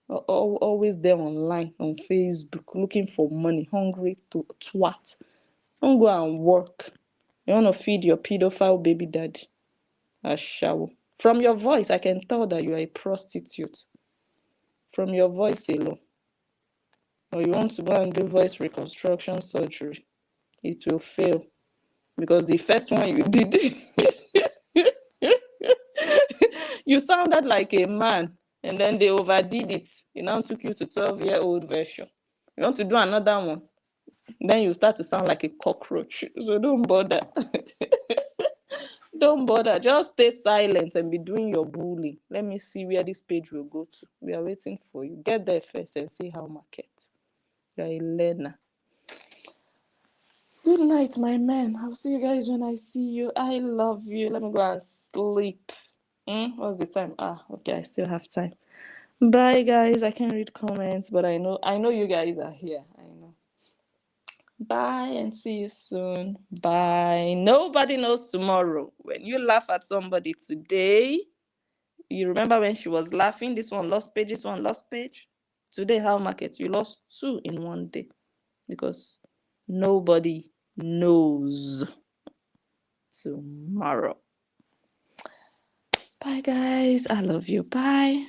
Always there online on Facebook looking for money, hungry to twat. Don't go and work. You want to feed your pedophile baby daddy a shower. From your voice, I can tell that you are a prostitute. From your voice alone. Or you want to go and do voice reconstruction surgery. It will fail. Because the first one you did, you sounded like a man. And then they overdid it. It now took you to 12-year-old version. You want to do another one? Then you start to sound like a cockroach. So don't bother. Don't bother. Just stay silent and be doing your bullying. Let me see where this page will go to. We are waiting for you. Get there first and see how market. You're a learner. Good night, my man. I'll see you guys when I see you. I love you. Let me go and sleep. What's the time? Okay, I still have time. Bye, guys. I can't read comments, but I know you guys are here. I know. Bye and see you soon. Bye. Nobody knows tomorrow. When you laugh at somebody today, you remember when she was laughing, this one lost page, this one lost page. Today, how market? You lost 2 in one day because nobody knows tomorrow. Bye, guys. I love you. Bye.